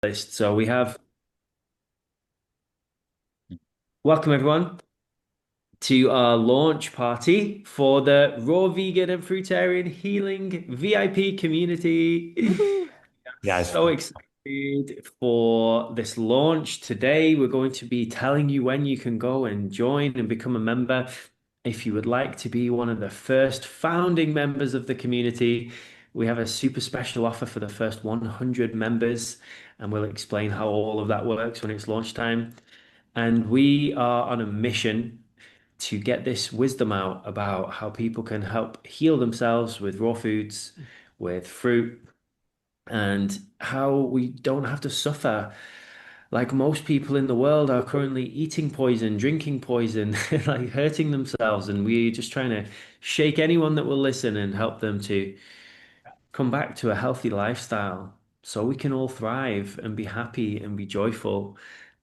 list. So we have welcome everyone to our launch party for the Raw Vegan and Fruitarian Healing VIP community. Woohoo. Yes. So excited for this launch. Today, we're going to be telling you when you can go and join and become a member. If you would like to be one of the first founding members of the community, we have a super special offer for the first 100 members, and we'll explain how all of that works when it's launch time. And we are on a mission to get this wisdom out about how people can help heal themselves with raw foods, with fruit, and how we don't have to suffer like most people in the world are currently eating poison, drinking poison, like hurting themselves. And we're just trying to shake anyone that will listen and help them to come back to a healthy lifestyle so we can all thrive and be happy and be joyful.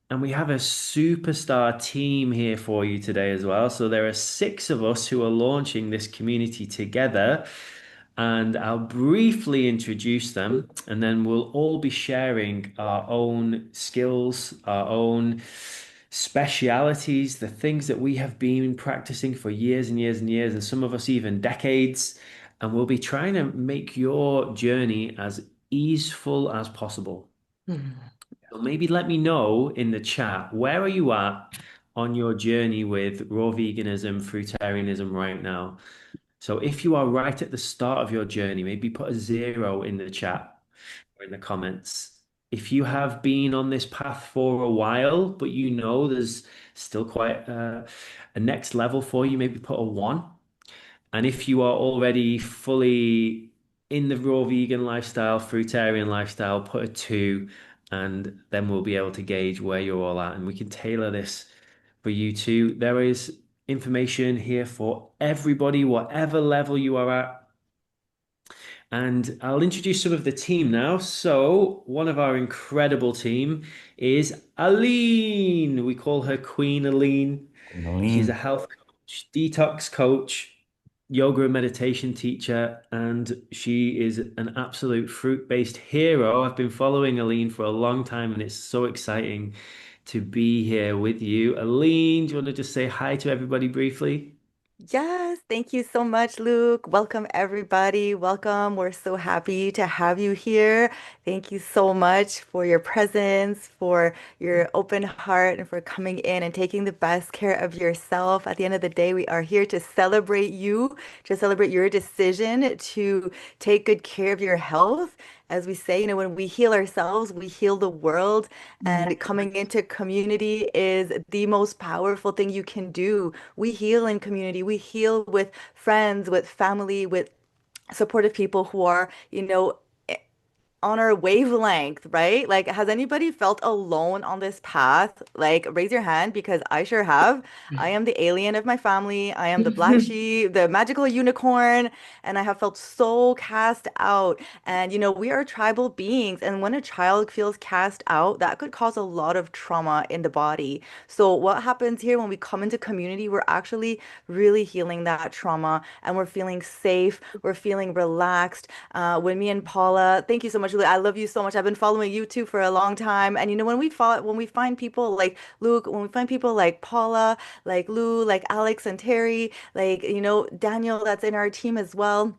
And we have a superstar team here for you today as well. So there are six of us who are launching this community together. And I'll briefly introduce them, and then we'll all be sharing our own skills, our own specialities, the things that we have been practicing for years and years and years, and some of us even decades. And we'll be trying to make your journey as easeful as possible. Mhm. So maybe let me know in the chat, where are you at on your journey with raw veganism, fruitarianism right now? So if you are right at the start of your journey, maybe put a zero in the chat or in the comments. If you have been on this path for a while, but you know there's still quite a next level for you, maybe put a one. And if you are already fully in the raw vegan lifestyle, fruitarian lifestyle, put a two, and then we'll be able to gauge where you're all at. And we can tailor this for you too. There is information here for everybody, whatever level you are at. And I'll introduce some of the team now. So, one of our incredible team is Aline. We call her Queen Aline. She's a Lean. health coach, detox coach, yoga and meditation teacher, and she is an absolute fruit-based hero. I've been following Aline for a long time, and it's so exciting to be here with you. Aline, do you want to just say hi to everybody briefly? Yes, thank you so much, Luke. Welcome, everybody. Welcome. We're so happy to have you here. Thank you so much for your presence, for your open heart, and for coming in and taking the best care of yourself. At the end of the day, we are here to celebrate you, to celebrate your decision to take good care of your health. As we say, when we heal ourselves, we heal the world. And coming into community is the most powerful thing you can do. We heal in community. We heal with friends, with family, with supportive people who are, on our wavelength, right? Like, has anybody felt alone on this path? Like, raise your hand because I sure have. I am the alien of my family. I am the black sheep, the magical unicorn, and I have felt so cast out. And, we are tribal beings. And when a child feels cast out, that could cause a lot of trauma in the body. So, what happens here when we come into community, we're actually really healing that trauma and we're feeling safe, we're feeling relaxed. When me and Paula, thank you so much, Lou. I love you so much. I've been following you too for a long time. And when we find people like Luke, when we find people like Paula, like Lou, like Alex and Terry, like, Daniel that's in our team as well,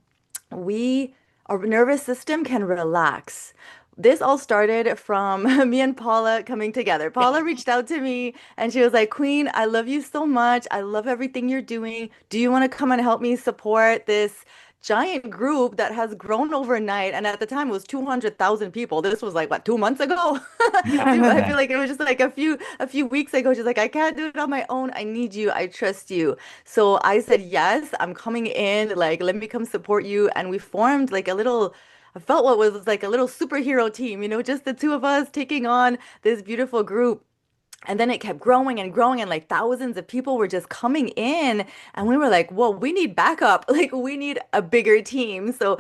we our nervous system can relax. This all started from me and Paula coming together. Paula reached out to me and she was like, Queen, I love you so much. I love everything you're doing. Do you want to come and help me support this giant group that has grown overnight? And at the time, it was 200,000 people. This was like, what, 2 months ago? I feel like it was just like a few weeks ago. She's like, I can't do it on my own. I need you. I trust you. So I said, yes, I'm coming in. Like, let me come support you. And we formed like a little, I felt what was like a little superhero team, just the two of us taking on this beautiful group. And then it kept growing and growing, and like thousands of people were just coming in. And we were like, whoa, we need backup. Like, we need a bigger team. So,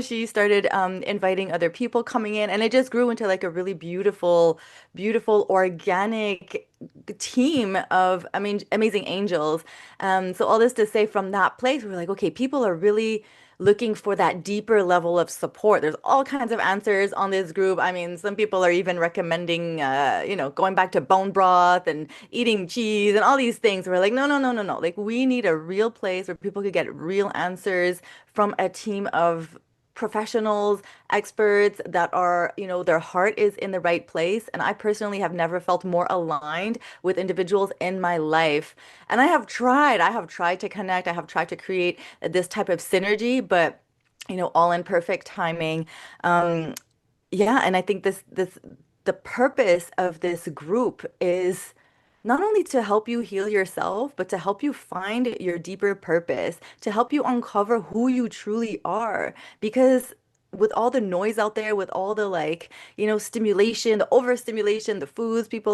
she started inviting other people coming in, and it just grew into like a really beautiful, beautiful, organic team of, amazing angels. So, all this to say, from that place, we were like, okay, people are really looking for that deeper level of support. There's all kinds of answers on this group. I mean, some people are even recommending, going back to bone broth and eating cheese and all these things. We're like, no, no, no, no, no. Like, we need a real place where people could get real answers from a team of professionals, experts that are, their heart is in the right place. And I personally have never felt more aligned with individuals in my life. And I have tried to connect, I have tried to create this type of synergy, but all in perfect timing. Um, yeah, and I think the purpose of this group is not only to help you heal yourself, but to help you find your deeper purpose, to help you uncover who you truly are. Because with all the noise out there, with all the like, stimulation, the overstimulation, the foods people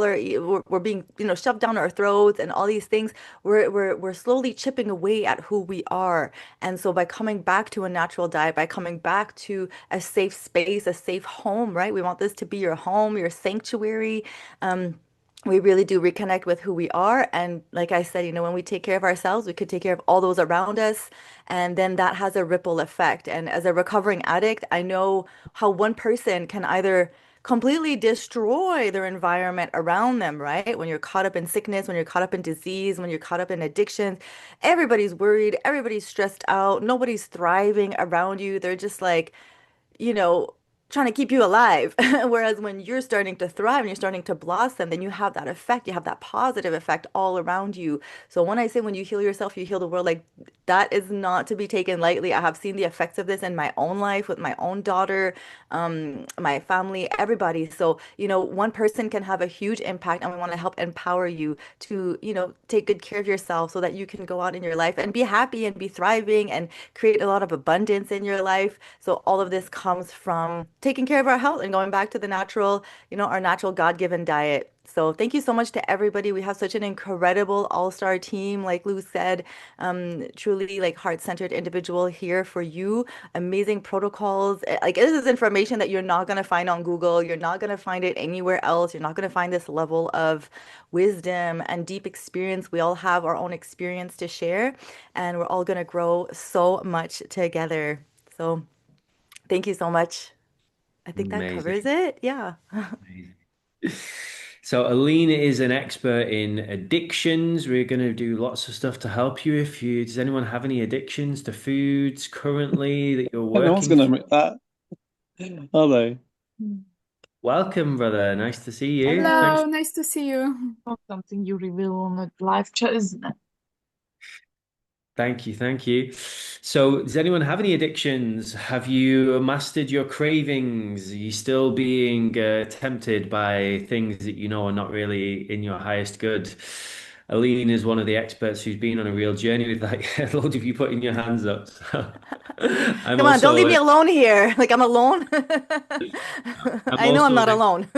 we're being, shoved down our throats and all these things, we're slowly chipping away at who we are. And so by coming back to a natural diet, by coming back to a safe space, a safe home, right? We want this to be your home, your sanctuary. We really do reconnect with who we are. And like I said, when we take care of ourselves, we could take care of all those around us. And then that has a ripple effect. And as a recovering addict, I know how one person can either completely destroy their environment around them, right? When you're caught up in sickness, when you're caught up in disease, when you're caught up in addictions, everybody's worried, everybody's stressed out, nobody's thriving around you. They're just like, you know, trying to keep you alive. Whereas when you're starting to thrive and you're starting to blossom, then you have that effect, you have that positive effect all around you. So when I say when you heal yourself, you heal the world, like that is not to be taken lightly. I have seen the effects of this in my own life with my own daughter, my family, everybody. So, one person can have a huge impact, and we want to help empower you to, take good care of yourself so that you can go out in your life and be happy and be thriving and create a lot of abundance in your life. So all of this comes from taking care of our health and going back to the natural, our natural God-given diet. So thank you so much to everybody. We have such an incredible all-star team, like Lou said, truly like heart-centered individual here for you. Amazing protocols. Like this is information that you're not going to find on Google. You're not going to find it anywhere else. You're not going to find this level of wisdom and deep experience. We all have our own experience to share, and we're all going to grow so much together. So thank you so much. I think that covers Amazing. it. Yeah. Amazing. So Aline is an expert in addictions. We're going to do lots of stuff to help you. Does anyone have any addictions to foods currently that you're No one's working going to through? admit that, are they? Welcome, brother. Nice to see you. Hello. Thanks. Hello, nice to see you. Not something you reveal on a live chat, isn't it? Thank you. Thank you. So, does anyone have any addictions? Have you mastered your cravings? Are you still being tempted by things that you know are not really in your highest good? Aline is one of the experts who's been on a real journey with like a load of you putting your hands up. So, I'm Come on, don't leave also me alone here. Like I'm alone. I'm I know I'm also not an alone.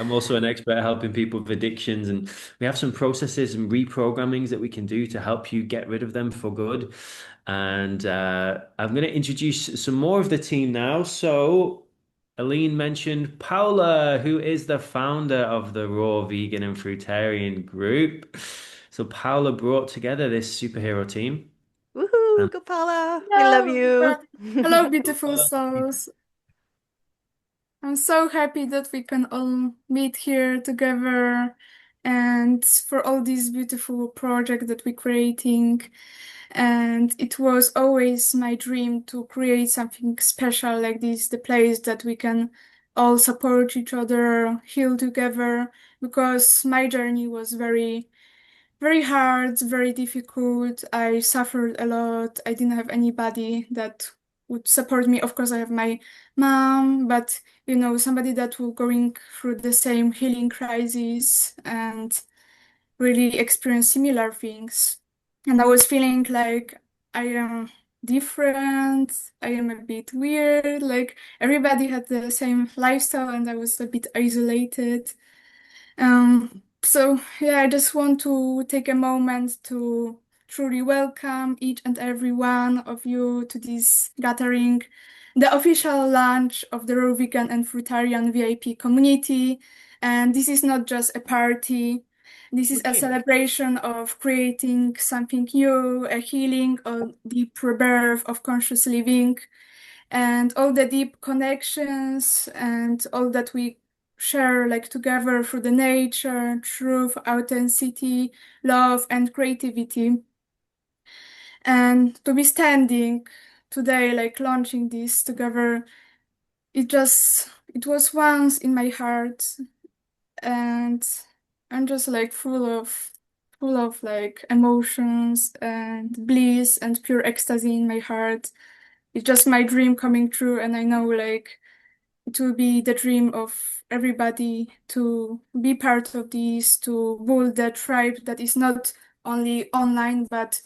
I'm also an expert at helping people with addictions, and we have some processes and reprogrammings that we can do to help you get rid of them for good. And I'm going to introduce some more of the team now. So, Aline mentioned Paula, who is the founder of the Raw Vegan and Fruitarian group. So, Paula brought together this superhero team. Woohoo, And go Paula. We love Hello, you. hello, beautiful souls. I'm so happy that we can all meet here together and for all these beautiful projects that we're creating. And it was always my dream to create something special like this, the place that we can all support each other, heal together, because my journey was very hard, very difficult. I suffered a lot. I didn't have anybody that would support me. Of course, I have my mom, but somebody that will going through the same healing crisis and really experience similar things. And I was feeling like I am different. I am a bit weird. Like everybody had the same lifestyle, and I was a bit isolated. So yeah, I just want to take a moment to truly welcome each and every one of you to this gathering, the official launch of the Raw Vegan and Fruitarian VIP community. And this is not just a party. This is a Okay. celebration of creating something new, a healing, a deep rebirth of conscious living, and all the deep connections and all that we share like together through the nature, truth, authenticity, love, and creativity. And to be standing today, like launching this together, it was once in my heart, and I'm just like full of like emotions and bliss and pure ecstasy in my heart. It's just my dream coming true, and I know like it will be the dream of everybody to be part of this, to build the tribe that is not only online, but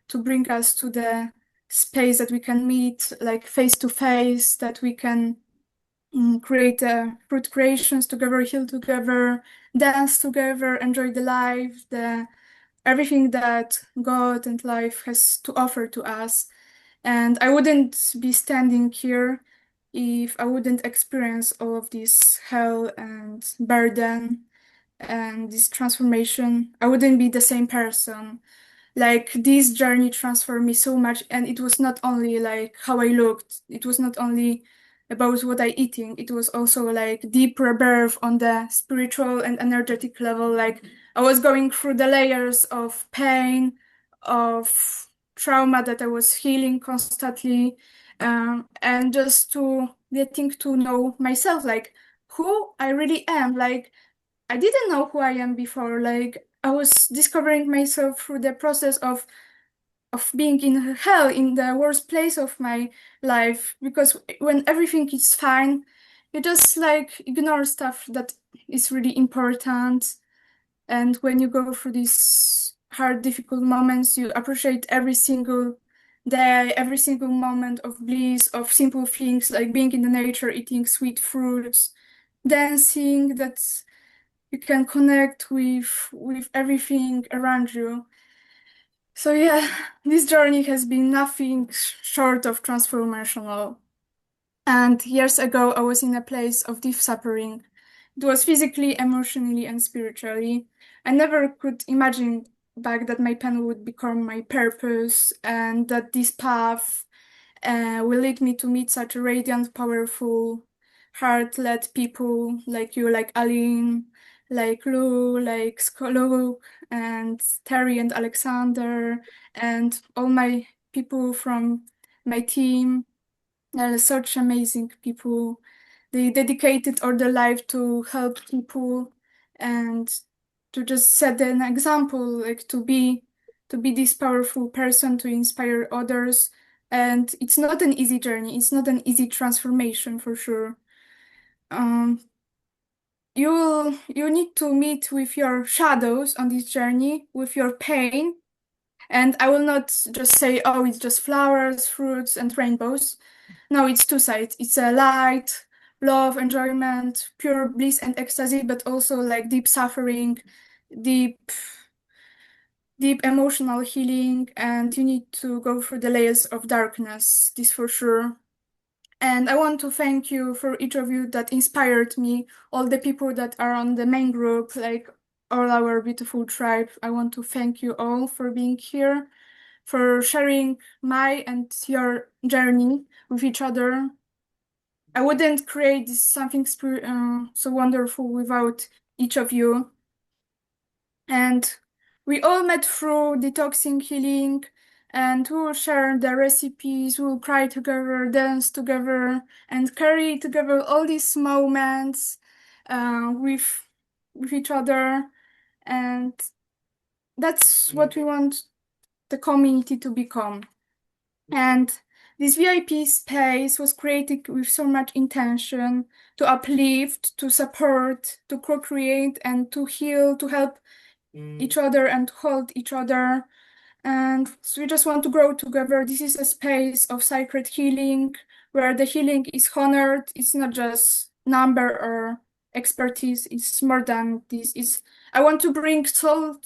to bring us to the space that we can meet like face to face, that we can create fruit creations together, heal together, dance together, enjoy the life, the everything that God and life has to offer to us. And I wouldn't be standing here if I wouldn't experience all of this hell and burden and this transformation. I wouldn't be the same person. Like this journey transformed me so much, and it was not only like how I looked, it was not only about what I eating, it was also like deep rebirth on the spiritual and energetic level. Like I was going through the layers of pain, of trauma that I was healing constantly, and just to getting to know myself, like who I really am. Like I didn't know who I am before. Like I was discovering myself through the process of being in hell, in the worst place of my life. Because when everything is fine, you just like ignore stuff that is really important. And when you go through these hard, difficult moments, you appreciate every single day, every single moment of bliss, of simple things like being in the nature, eating sweet fruits, dancing. That's you can connect with everything around you. So yeah, this journey has been nothing short of transformational. And years ago, I was in a place of deep suffering. It was physically, emotionally, and spiritually. I never could imagine back that my pain would become my purpose, and that this path will lead me to meet such radiant, powerful, heart-led people like you, like Aline, like Lou, like Skool, and Terry and Alexander, and all my people from my team. Such amazing people. They dedicated all their life to help people and to just set an example, like to be this powerful person to inspire others. And it's not an easy journey. It's not an easy transformation for sure. Um, you need to meet with your shadows on this journey, with your pain. And I will not just say, oh, it's just flowers, fruits, and rainbows. No, it's two sides. It's a light, love, enjoyment, pure bliss and ecstasy, but also like deep suffering, deep, deep emotional healing, and you need to go through the layers of darkness, this for sure. And I want to thank you for each of you that inspired me, all the people that are on the main group, like all our beautiful tribe. I want to thank you all for being here, for sharing my and your journey with each other. I wouldn't create something so wonderful without each of you. And we all met through detoxing healing, and we'll share the recipes, we'll cry together, dance together, and carry together all these moments with each other. And that's what we want the community to become. And this VIP space was created with so much intention to uplift, to support, to co-create, and to heal, to help each other and hold each other. And so we just want to grow together. This is a space of sacred healing where the healing is honored. It's not just number or expertise. It's more than this. I want to bring soul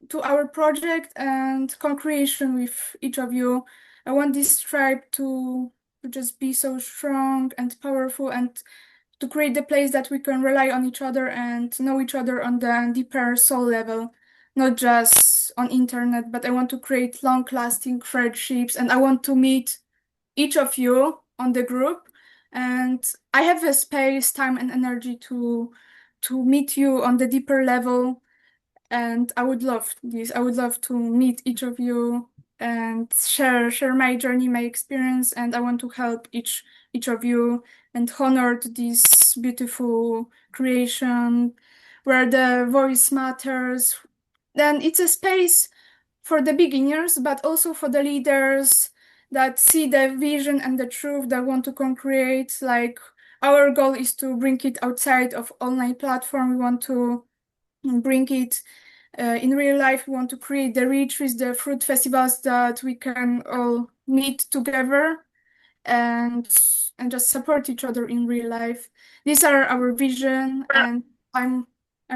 to our project and co-creation with each of you. I want this tribe to just be so strong and powerful and to create the place that we can rely on each other and know each other on the deeper soul level, not just on internet, but I want to create long-lasting friendships, and I want to meet each of you on the group. And I have the space, time, and energy to meet you on the deeper level. And I would love this. I would love to meet each of you and share my journey, my experience, and I want to help each of you and honor this beautiful creation where the voice matters. Then it's a space for the beginners, but also for the leaders that see the vision and the truth that want to co-create. Like our goal is to bring it outside of online platform. We want to bring it in real life. We want to create the retreats, the fruit festivals that we can all meet together and just support each other in real life. These are our vision, and I'm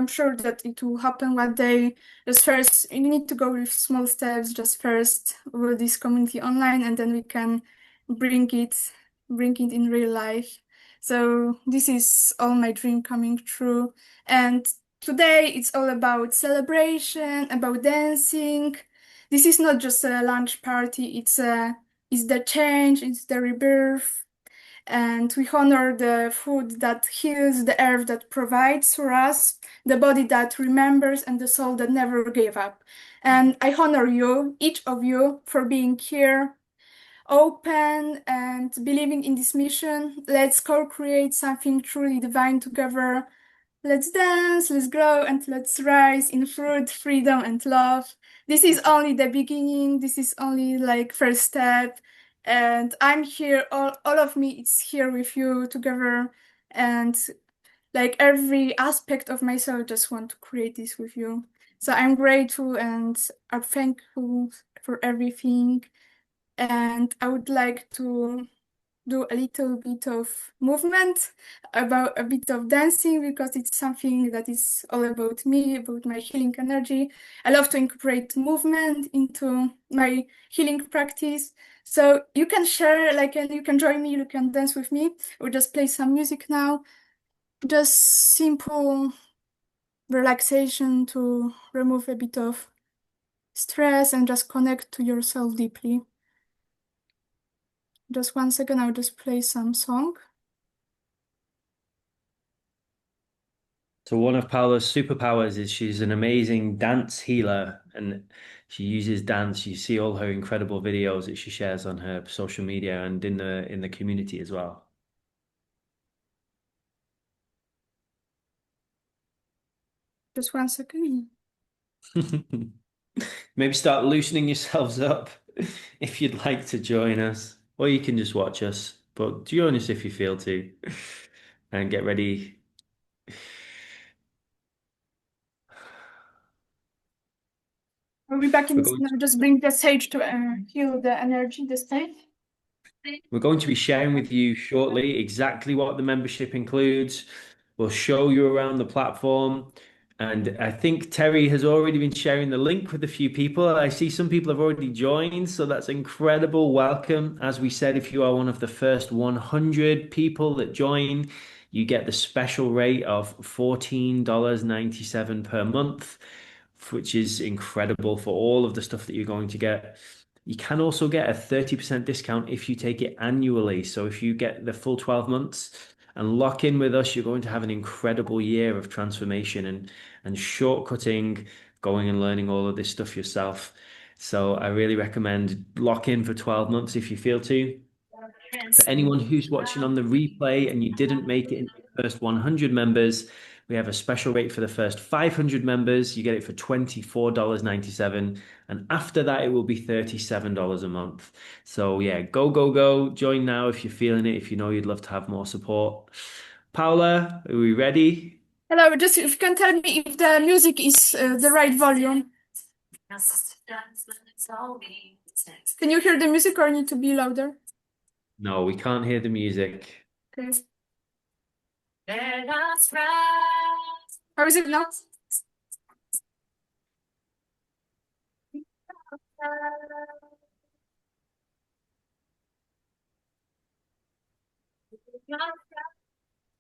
sure that it will happen one day. Just first, you need to go with small steps. Just first with this community online, and then we can bring it in real life. So this is all my dream coming true. And today it's all about celebration, about dancing. This is not just a lunch party. It's the change, it's the rebirth, and we honor the food that heals, the earth that provides for us, the body that remembers, and the soul that never gave up. And I honor you, each of you, for being here, open and believing in this mission. Let's co-create something truly divine together. Let's dance, let's grow, and let's rise in fruit, freedom, and love. This is only the beginning. This is only like first step. And I'm here, all of me is here with you together. And like every aspect of myself, just want to create this with you. So I'm grateful and I'm thankful for everything. And I would like to do a little bit of movement, about a bit of dancing, because it's something that is all about me, about my healing energy. I love to incorporate movement into my healing practice. So you can share, like, and you can join me, you can dance with me, or just play some music now. Just simple relaxation to remove a bit of stress and just connect to yourself deeply. Just 1 second, I'll just play some song. So one of Paula's superpowers is she's an amazing dance healer, and she uses dance. You see all her incredible videos that she shares on her social media and in the community as well. Just 1 second. Maybe start loosening yourselves up if you'd like to join us, or you can just watch us. But join us if you feel to, and get ready. I'll be back in We're a going second. I'll just bring the sage to heal the energy this time. We're going to be sharing with you shortly exactly what the membership includes. We'll show you around the platform. And I think Terry has already been sharing the link with a few people. I see some people have already joined, so that's incredible. Welcome. As we said, if you are one of the first 100 people that join, you get the special rate of $14.97 per month, which is incredible for all of the stuff that you're going to get. You can also get a 30% discount if you take it annually. So if you get the full 12 months and lock in with us, you're going to have an incredible year of transformation and shortcutting, going and learning all of this stuff yourself. So I really recommend lock in for 12 months if you feel to. For anyone who's watching on the replay and you didn't make it in the first 100 members, we have a special rate for the first 500 members. You get it for $24.97. And after that, it will be $37 a month. So yeah, go, go, go. Join now if you're feeling it, if you know you'd love to have more support. Paula, are we ready? Hello, just if you can tell me if the music is the right volume. Can you hear the music or need to be louder? No, we can't hear the music. Okay. How is it now?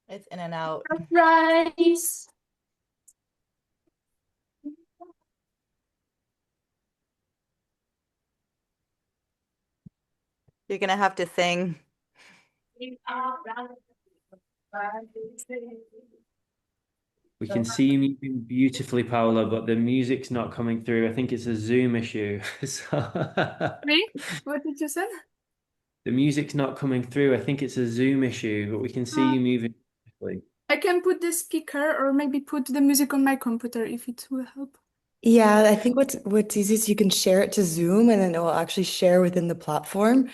It's in and out. Surprise! You're gonna have to sing. We can see you moving beautifully, Paula, but the music's not coming through. I think it's a Zoom issue. So Me? What did you say? the music's not coming through. I think it's a Zoom issue, but we can see Uh, you moving beautifully. I can put the speaker or maybe put the music on my computer if it will help. Yeah, I think what's easy is you can share it to Zoom and then it will actually share within the platform.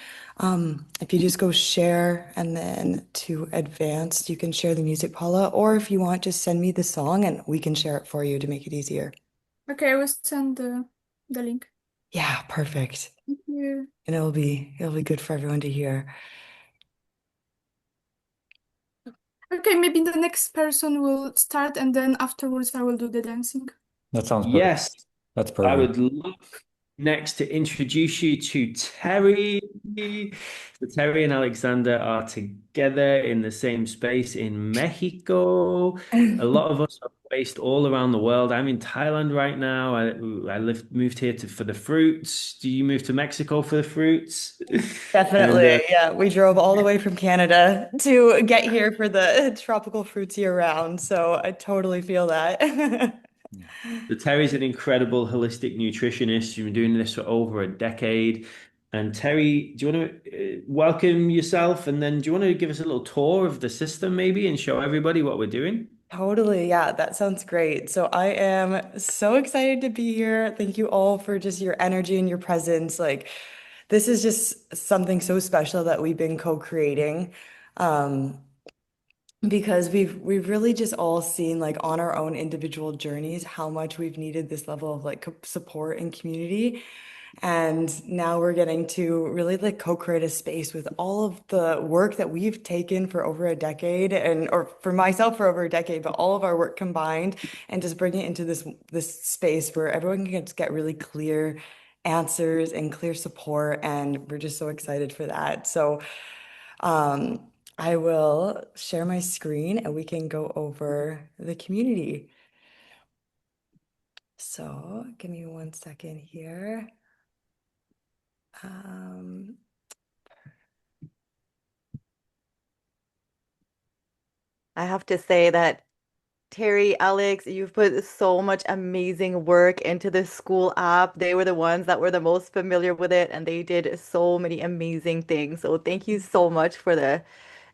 If you just go share and then to advanced, you can share the music, Paula, or if you want, just send me the song and we can share it for you to make it easier. Okay, I will send the link. Yeah, perfect. Thank you. And it'll be good for everyone to hear. Okay, maybe the next person will start and then afterwards I will do the dancing. That sounds perfect. Yes, That's I perfect. would love next to introduce you to Terry. So Terry and Alexander are together in the same space in Mexico. A lot of us are based all around the world. I'm in Thailand right now. Moved here for the fruits. Do you move to Mexico for the fruits? And Definitely. Yeah, we drove all the way from Canada to get here for the tropical fruits year round. So I totally feel that. So Terry's an incredible holistic nutritionist. She's been doing this for over a decade. And Terry, do you want to welcome yourself? And then do you want to give us a little tour of the system maybe and show everybody what we're doing? Totally. Yeah, that sounds great. So I am so excited to be here. Thank you all for just your energy and your presence. Like, this is just something so special that we've been co-creating. Um, because we've really just all seen like on our own individual journeys how much we've needed this level of like support and community. And now we're getting to really like co-create a space with all of the work that we've taken for over a decade and or for myself for over a decade, but all of our work combined and just bring it into this space where everyone can just get really clear answers and clear support. And we're just so excited for that. So I will share my screen and we can go over the community. So give me 1 second here. Um, I have to say that Terry, Alex, you've put so much amazing work into the Skool app. They were the ones that were the most familiar with it, and they did so many amazing things. So thank you so much for the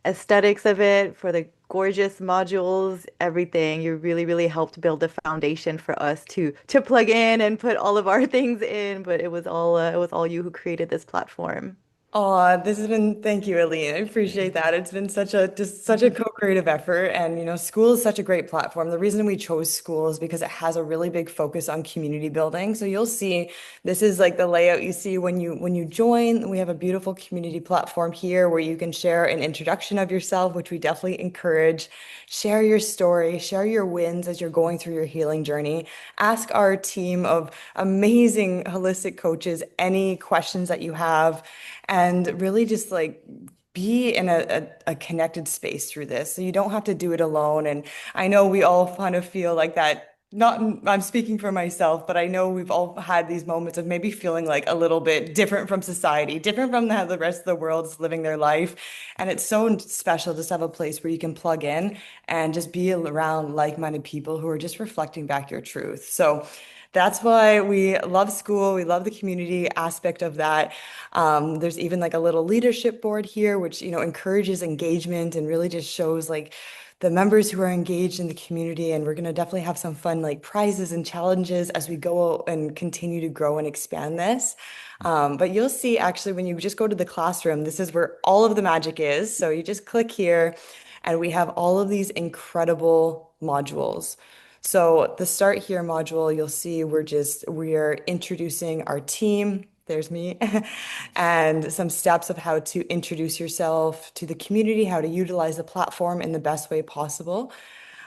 aesthetics of it, for the gorgeous modules, everything. You really, really helped build the foundation for us to plug in and put all of our things in. But it was all you who created this platform. Oh, this has been, thank you, Aline. I appreciate that. It's been just such a co-creative effort. And, School is such a great platform. The reason we chose School is because it has a really big focus on community building. So you'll see this is like the layout you see when you join. We have a beautiful community platform here where you can share an introduction of yourself, which we definitely encourage. Share your story, share your wins as you're going through your healing journey. Ask our team of amazing holistic coaches any questions that you have and really just like be in a connected space through this. So you don't have to do it alone. And I know we all kind of feel like that. Not, I'm speaking for myself, but I know we've all had these moments of maybe feeling like a little bit different from society, different from how the rest of the world is living their life. And it's so special just to have a place where you can plug in and just be around like-minded people who are just reflecting back your truth. So that's why we love Skool. We love the community aspect of that. There's even like a little leadership board here, which, encourages engagement and really just shows like the members who are engaged in the community. And we're going to definitely have some fun like prizes and challenges as we go and continue to grow and expand this. But you'll see actually when you just go to the classroom, this is where all of the magic is. So you just click here and we have all of these incredible modules. So the Start Here module, you'll see we're introducing our team. There's me. And some steps of how to introduce yourself to the community, how to utilize the platform in the best way possible.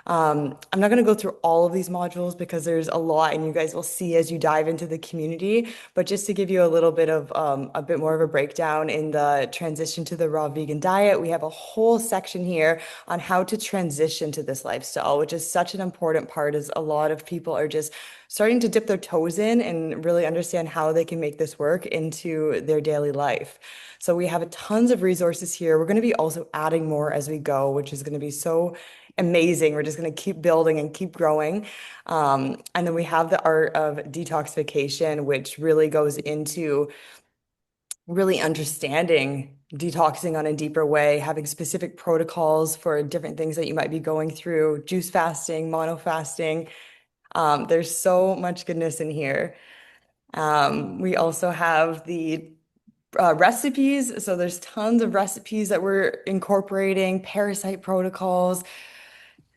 I'm not going to go through all of these modules because there's a lot, and you guys will see as you dive into the community. But just to give you a little bit of a bit more of a breakdown in the transition to the raw vegan diet, we have a whole section here on how to transition to this lifestyle, which is such an important part, as a lot of people are just starting to dip their toes in and really understand how they can make this work into their daily life. So we have tons of resources here. We're going to be also adding more as we go, which is going to be so amazing. We're just going to keep building and keep growing. And then we have the art of detoxification, which really goes into really understanding detoxing on a deeper way, having specific protocols for different things that you might be going through, juice fasting, mono fasting. There's so much goodness in here. We also have the recipes. So there's tons of recipes that we're incorporating, parasite protocols,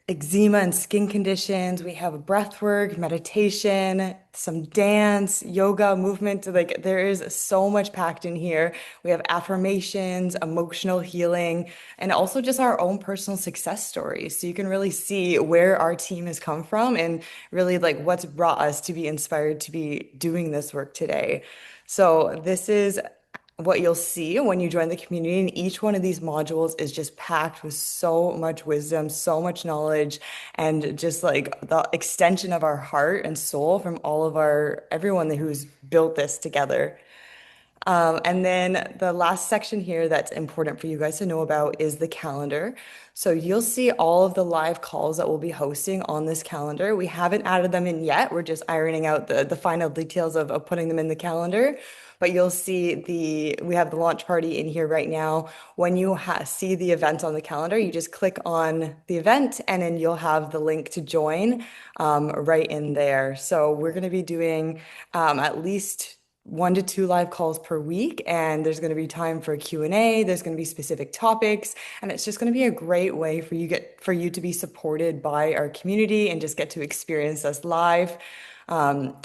eczema and skin conditions. We have breath work, meditation, some dance, yoga, movement. Like there is so much packed in here. We have affirmations, emotional healing, and also just our own personal success stories. So you can really see where our team has come from and really like what's brought us to be inspired to be doing this work today. So this is what you'll see when you join the community. And each one of these modules is just packed with so much wisdom, so much knowledge, and just like the extension of our heart and soul from all of everyone who's built this together. And then the last section here that's important for you guys to know about is the calendar. So you'll see all of the live calls that we'll be hosting on this calendar. We haven't added them in yet. We're just ironing out the final details of putting them in the calendar. But you'll see we have the launch party in here right now. When you see the event on the calendar, you just click on the event and then you'll have the link to join right in there. So we're going to be doing at least 1 to 2 live calls per week, and there's going to be time for Q&A. There's going to be specific topics, and it's just going to be a great way for you to be supported by our community and just get to experience us live.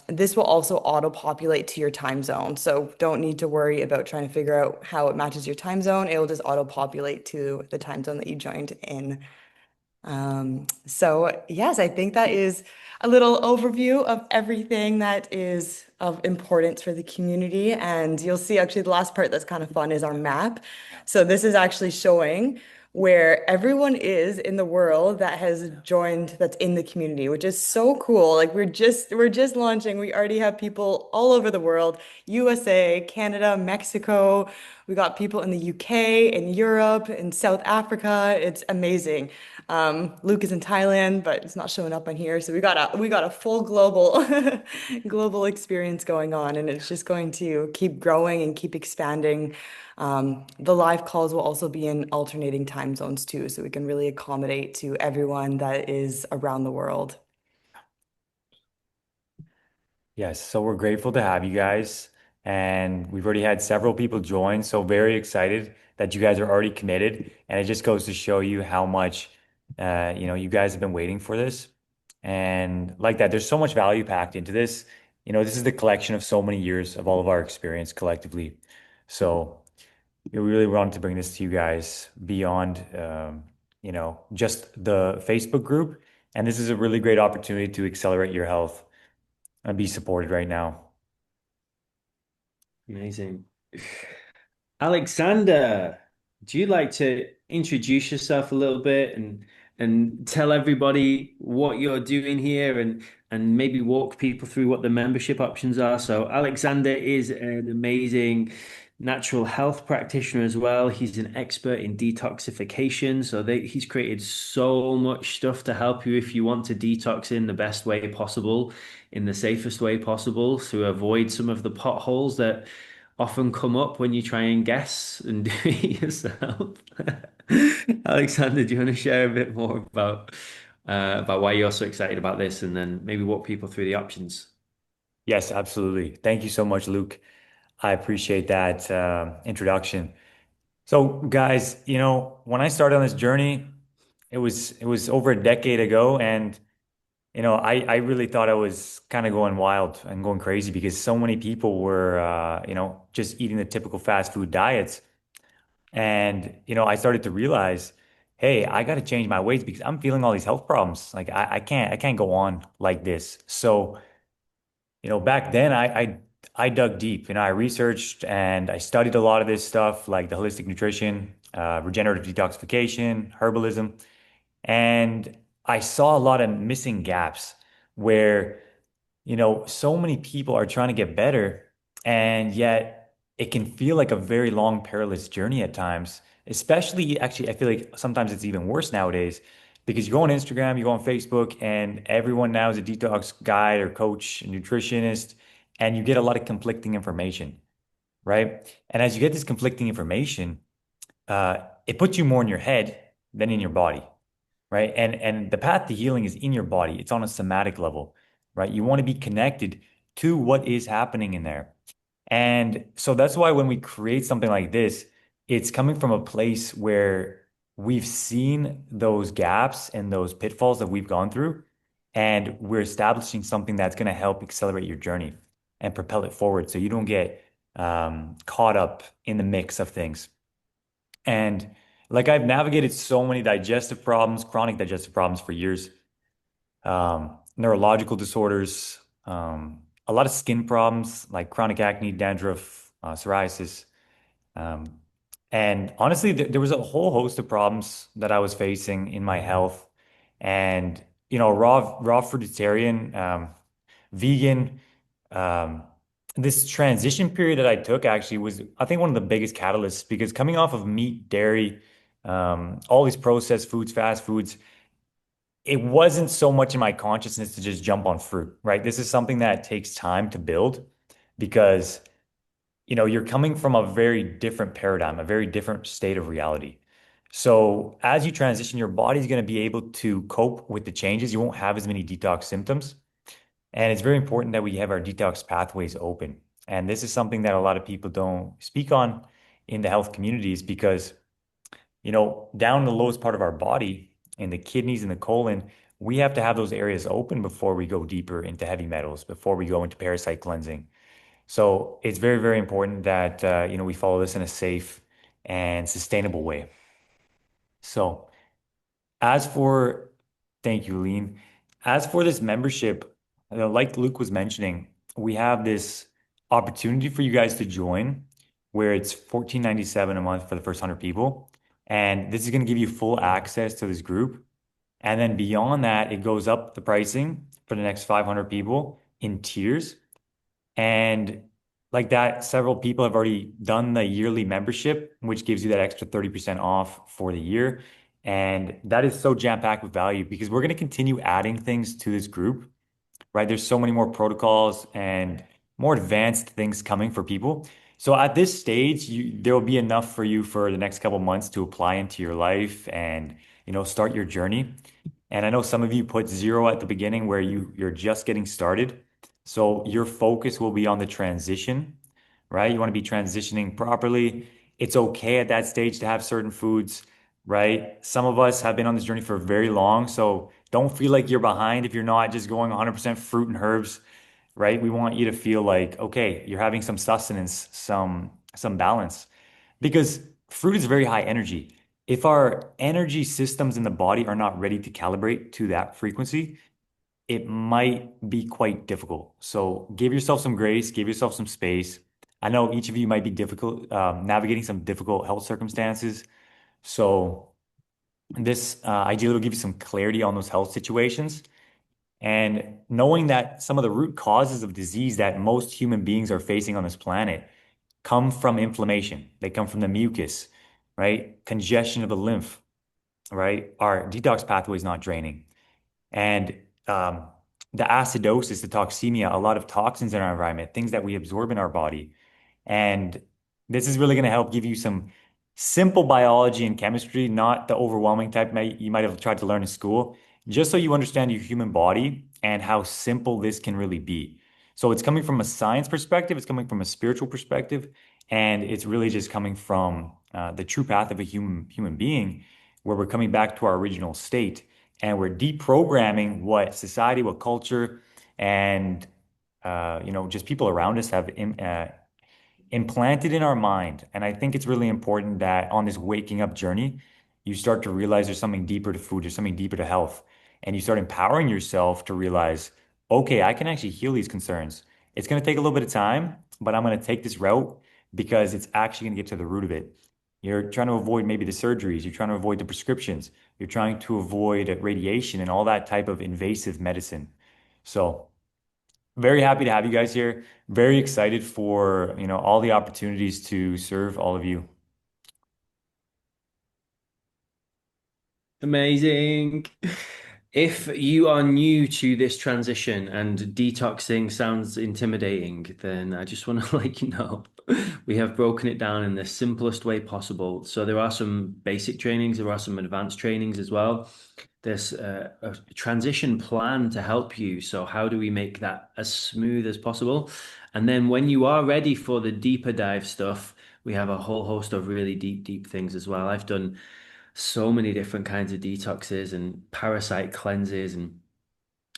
This will also auto-populate to your time zone, so don't need to worry about trying to figure out how it matches your time zone. It will just auto-populate to the time zone that you joined in. So yes, I think that is a little overview of everything that is of importance for the community. And you'll see actually the last part that's kind of fun is our map. So this is actually showing where everyone is in the world that has joined, that's in the community, which is so cool. Like we're just launching. We already have people all over the world, USA, Canada, Mexico. We got people in the UK, in Europe, in South Africa. It's amazing. Luke is in Thailand, but it's not showing up on here. So we got a full global global experience going on, and it's just going to keep growing and keep expanding. The live calls will also be in alternating time zones too, so we can really accommodate to everyone that is around the world. Yes, so we're grateful to have you guys. And we've already had several people join. So very excited that you guys are already committed. And it just goes to show you how much you guys have been waiting for this. And like that, there's so much value packed into this. This is the collection of so many years of all of our experience collectively. So we really wanted to bring this to you guys beyond just the Facebook group. And this is a really great opportunity to accelerate your health and be supported right now. Amazing. Alexander, do you like to introduce yourself a little bit and tell everybody what you're doing here and maybe walk people through what the membership options are? So Alexander is an amazing natural health practitioner as well. He's an expert in detoxification. So he's created so much stuff to help you if you want to detox in the best way possible, in the safest way possible, to avoid some of the potholes that often come up when you try and guess and do it yourself. Alexander, do you want to share a bit more about why you're so excited about this, and then maybe walk people through the options? Yes, absolutely. Thank you so much, Luke. I appreciate that introduction. So, guys, when I started on this journey, it was over a decade ago, and I really thought I was kind of going wild and going crazy because so many people were just eating the typical fast food diets, and I started to realize hey, I got to change my ways because I'm feeling all these health problems. Like I can't go on like this. So, back then I dug deep. I researched and I studied a lot of this stuff, like the holistic nutrition, regenerative detoxification, herbalism. And I saw a lot of missing gaps where, so many people are trying to get better, and yet it can feel like a very long, perilous journey at times. Especially, actually, I feel like sometimes it's even worse nowadays because you go on Instagram, you go on Facebook, and everyone now is a detox guide or coach, nutritionist, and you get a lot of conflicting information, right? And as you get this conflicting information, it puts you more in your head than in your body, right? And the path to healing is in your body. It's on a somatic level, right? You want to be connected to what is happening in there. And so that's why when we create something like this, it's coming from a place where we've seen those gaps and those pitfalls that we've gone through, and we're establishing something that's going to help accelerate your journey and propel it forward so you don't get caught up in the mix of things. And like I've navigated so many digestive problems, chronic digestive problems for years, neurological disorders, a lot of skin problems like chronic acne, dandruff, psoriasis. Um, and honestly, there was a whole host of problems that I was facing in my health. And, raw fruitarian, vegan. Um, this transition period that I took actually was, I think, one of the biggest catalysts because coming off of meat, dairy, all these processed foods, fast foods, it wasn't so much in my consciousness to just jump on fruit, right? This is something that takes time to build because, you're coming from a very different paradigm, a very different state of reality. So as you transition, your body's going to be able to cope with the changes. You won't have as many detox symptoms. And it's very important that we have our detox pathways open. And this is something that a lot of people don't speak on in the health communities because, down the lowest part of our body, in the kidneys and the colon, we have to have those areas open before we go deeper into heavy metals, before we go into parasite cleansing. So it's very, very important that, we follow this in a safe and sustainable way. So as for, thank you, Lean. As for this membership, like Luke was mentioning, we have this opportunity for you guys to join where it's 14.97 a month for the first 100 people. And this is going to give you full access to this group. And then beyond that, it goes up the pricing for the next 500 people in tiers. And like that, several people have already done the yearly membership, which gives you that extra 30% off for the year. And that is so jam-packed with value because we're going to continue adding things to this group, right? There's so many more protocols and more advanced things coming for people. So at this stage, there will be enough for you for the next couple months to apply into your life and, start your journey. And I know some of you put zero at the beginning where you're just getting started. So your focus will be on the transition, right? You want to be transitioning properly. It's okay at that stage to have certain foods, right? Some of us have been on this journey for very long, so don't feel like you're behind if you're not just going 100% fruit and herbs, right? We want you to feel like, okay, you're having some sustenance, some balance, because fruit is very high energy. If our energy systems in the body are not ready to calibrate to that frequency, it might be quite difficult. So give yourself some grace, give yourself some space. I know each of you might be difficult, navigating some difficult health circumstances. So this ideally will give you some clarity on those health situations. And knowing that some of the root causes of disease that most human beings are facing on this planet come from inflammation. They come from the mucus, right? Congestion of the lymph, right? Our detox pathway is not draining. And the acidosis, the toxemia, a lot of toxins in our environment, things that we absorb in our body. And this is really going to help give you some simple biology and chemistry, not the overwhelming type you might have tried to learn in school, just so you understand your human body and how simple this can really be. So it's coming from a science perspective, it's coming from a spiritual perspective, and it's really just coming from the true path of a human being, where we're coming back to our original state and we're deprogramming what society, what culture, and just people around us have implanted in our mind. And I think it's really important that on this waking up journey, you start to realize there's something deeper to food, there's something deeper to health. And you start empowering yourself to realize, okay, I can actually heal these concerns. It's going to take a little bit of time, but I'm going to take this route because it's actually going to get to the root of it. You're trying to avoid maybe the surgeries, you're trying to avoid the prescriptions, you're trying to avoid radiation and all that type of invasive medicine. So, very happy to have you guys here. Very excited for, all the opportunities to serve all of you. Amazing. If you are new to this transition and detoxing sounds intimidating, then I just want to let you know we have broken it down in the simplest way possible. So there are some basic trainings, there are some advanced trainings as well. There's a transition plan to help you. So how do we make that as smooth as possible? And then when you are ready for the deeper dive stuff, we have a whole host of really deep things as well. I've done so many different kinds of detoxes and parasite cleanses, and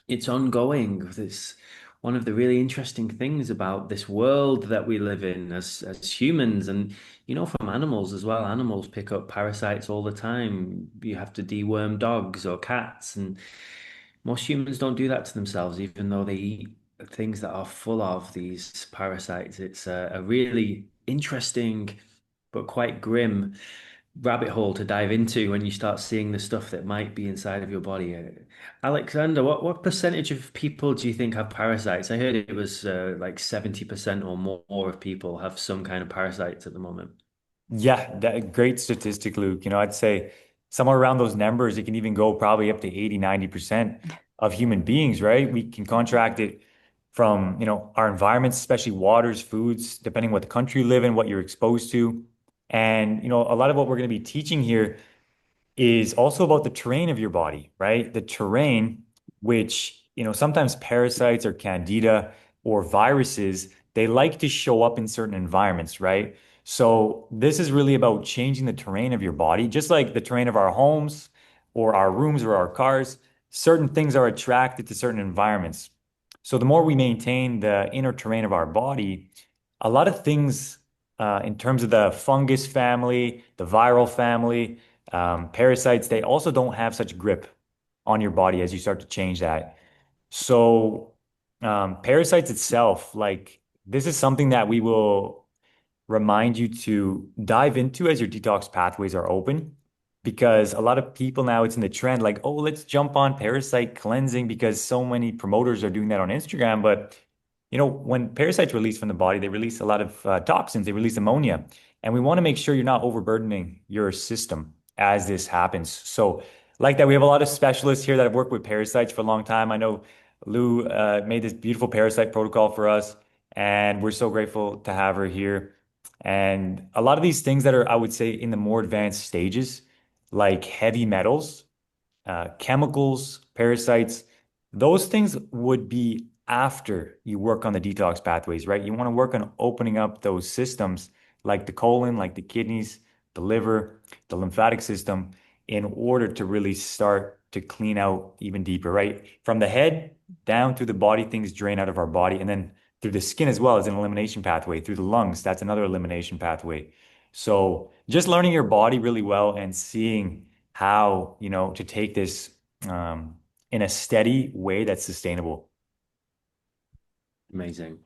it's ongoing. It's one of the really interesting things about this world that we live in as humans, and from animals as well. Animals pick up parasites all the time. You have to deworm dogs or cats, and most humans don't do that to themselves, even though they eat things that are full of these parasites. It's a really interesting but quite grim rabbit hole to dive into when you start seeing the stuff that might be inside of your body. Alexander, what percentage of people do you think have parasites? I heard it was like 70% or more of people have some kind of parasites at the moment. Yeah, that great statistic, Luke. I'd say somewhere around those numbers, it can even go probably up to 80, 90% of human beings, right? We can contract it from, our environments, especially waters, foods, depending what the country you live in, what you're exposed to. And, a lot of what we're going to be teaching here is also about the terrain of your body, right? The terrain, which, sometimes parasites or candida or viruses, they like to show up in certain environments, right? So this is really about changing the terrain of your body, just like the terrain of our homes or our rooms or our cars. Certain things are attracted to certain environments. So the more we maintain the inner terrain of our body, a lot of things in terms of the fungus family, the viral family, parasites, they also don't have such grip on your body as you start to change that. So, parasites itself, like this is something that we will remind you to dive into as your detox pathways are open. Because a lot of people now, it's in the trend, like, oh, let's jump on parasite cleansing because so many promoters are doing that on Instagram. But when parasites release from the body, they release a lot of toxins, they release ammonia. And we want to make sure you're not overburdening your system as this happens. So, like that, we have a lot of specialists here that have worked with parasites for a long time. I know Lou made this beautiful parasite protocol for us, and we're so grateful to have her here. And a lot of these things that are, I would say, in the more advanced stages, like heavy metals, chemicals, parasites, those things would be after you work on the detox pathways, right? You want to work on opening up those systems like the colon, like the kidneys, the liver, the lymphatic system, in order to really start to clean out even deeper, right? From the head down through the body, things drain out of our body. And then through the skin as well as an elimination pathway. Through the lungs, that's another elimination pathway. So just learning your body really well and seeing how, to take this in a steady way that's sustainable. Amazing.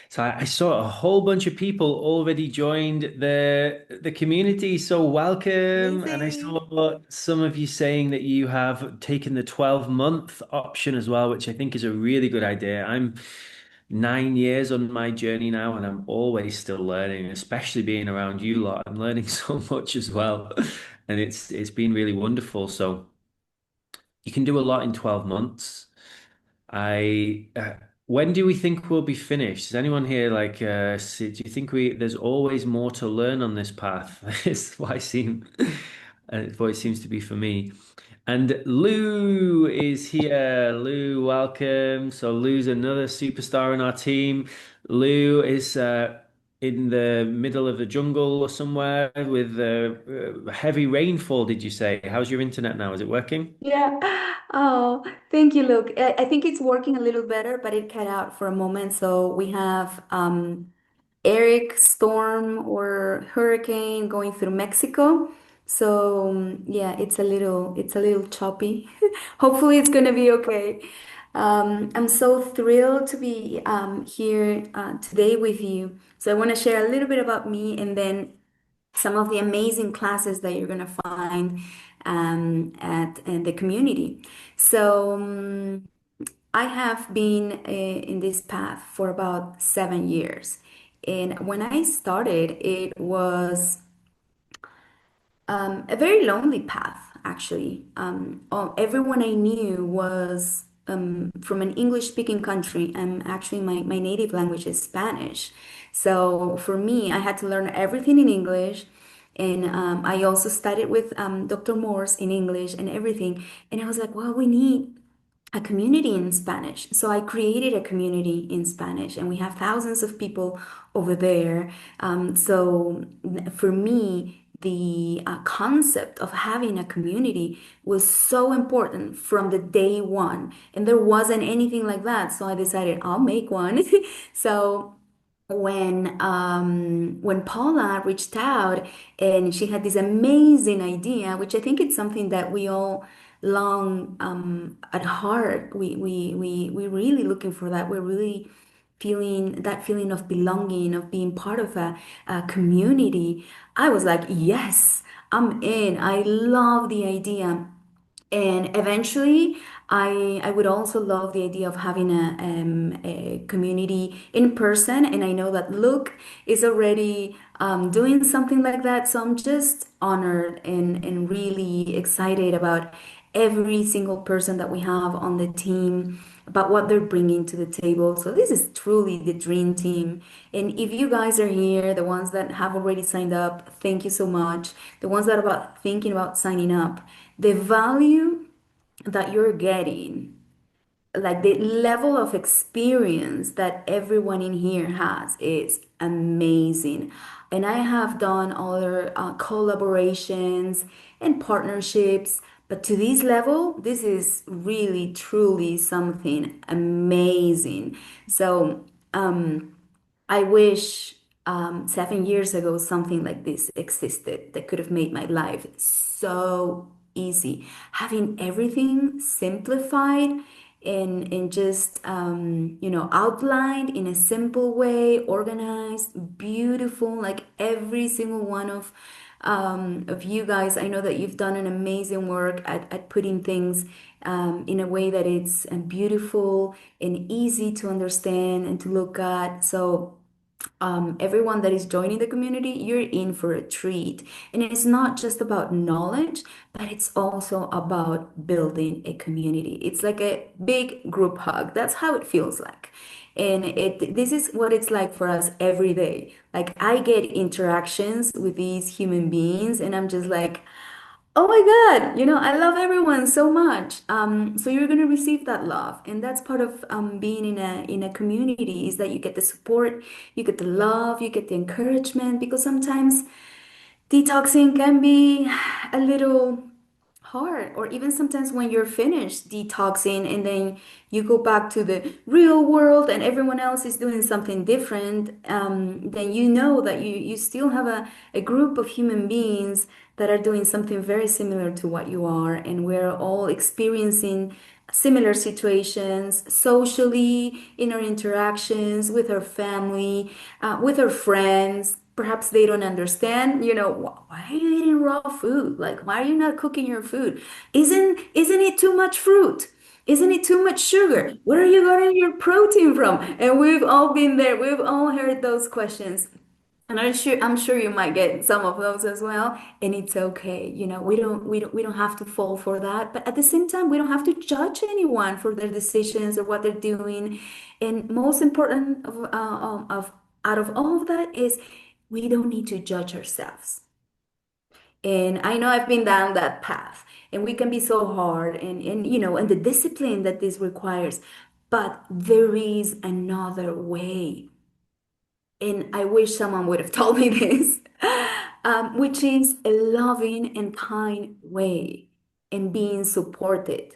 So I saw a whole bunch of people already joined the community. So welcome. And I Amazing. saw some of you saying that you have taken the 12-month option as well, which I think is a really good idea. I'm 9 years on my journey now, and I'm always still learning, especially being around you lot. I'm learning so much as well. And it's been really wonderful. So you can do a lot in 12 months. I when do we think we'll be finished? Is anyone here like do you think there's always more to learn on this path? It's what I seem what it seems to be for me. And Lou is here. Lou, welcome. So Lou's another superstar in our team. Lou is in the middle of the jungle or somewhere with heavy rainfall, did you say? How's your internet now? Is it working? Yeah. Oh, thank you, Luke. I think it's working a little better, but it cut out for a moment. So we have Eric storm or hurricane going through Mexico. So yeah, it's a little choppy. Hopefully it's gonna be okay. I'm so thrilled to be here today with you. So I want to share a little bit about me and then some of the amazing classes that you're gonna find at in the community. So I have been in this path for about 7 years. And when I started, it was a very lonely path, actually. Everyone I knew was from an English-speaking country, and actually my native language is Spanish. So for me, I had to learn everything in English. And I also studied with Dr. Morse in English and everything. And I was like, well, we need a community in Spanish. So I created a community in Spanish, and we have thousands of people over there. So for me, the concept of having a community was so important from the day one, and there wasn't anything like that. So I decided I'll make one. So when Paula reached out and she had this amazing idea, which I think it's something that we all long at heart, we really looking for that. We're really feeling that feeling of belonging, of being part of a community. I was like, yes, I'm in. I love the idea. And eventually, I would also love the idea of having a community in person. And I know that Luke is already doing something like that. So I'm just honored and really excited about every single person that we have on the team, about what they're bringing to the table. So this is truly the dream team. And if you guys are here, the ones that have already signed up, thank you so much. The ones that are about thinking about signing up, the value that you're getting, like the level of experience that everyone in here has is amazing. And I have done other collaborations and partnerships, but to this level, this is really, truly something amazing. So, I wish 7 years ago something like this existed that could have made my life so easy. Having everything simplified and just outlined in a simple way, organized, beautiful, like every single one of you guys. I know that you've done an amazing work at putting things in a way that it's beautiful and easy to understand and to look at. So everyone that is joining the community, you're in for a treat. And it's not just about knowledge, but it's also about building a community. It's like a big group hug. That's how it feels like. And this is what it's like for us every day. Like I get interactions with these human beings, and I'm just like, oh my God, I love everyone so much. So you're gonna receive that love, and that's part of being in a community is that you get the support, you get the love, you get the encouragement, because sometimes detoxing can be a little hard, or even sometimes when you're finished detoxing and then you go back to the real world and everyone else is doing something different, then you know that you still have a group of human beings that are doing something very similar to what you are, and we're all experiencing similar situations socially, in our interactions with our family, with our friends. Perhaps they don't understand, why are you eating raw food? Like, why are you not cooking your food? Isn't it too much fruit? Isn't it too much sugar? Where are you getting your protein from? And we've all been there. We've all heard those questions. And I'm sure you might get some of those as well, and it's okay. We don't have to fall for that, but at the same time, we don't have to judge anyone for their decisions or what they're doing. And most important of out of all of that is we don't need to judge ourselves. And I know I've been down that path, and we can be so hard and the discipline that this requires, but there is another way. And I wish someone would have told me this, which is a loving and kind way and being supported.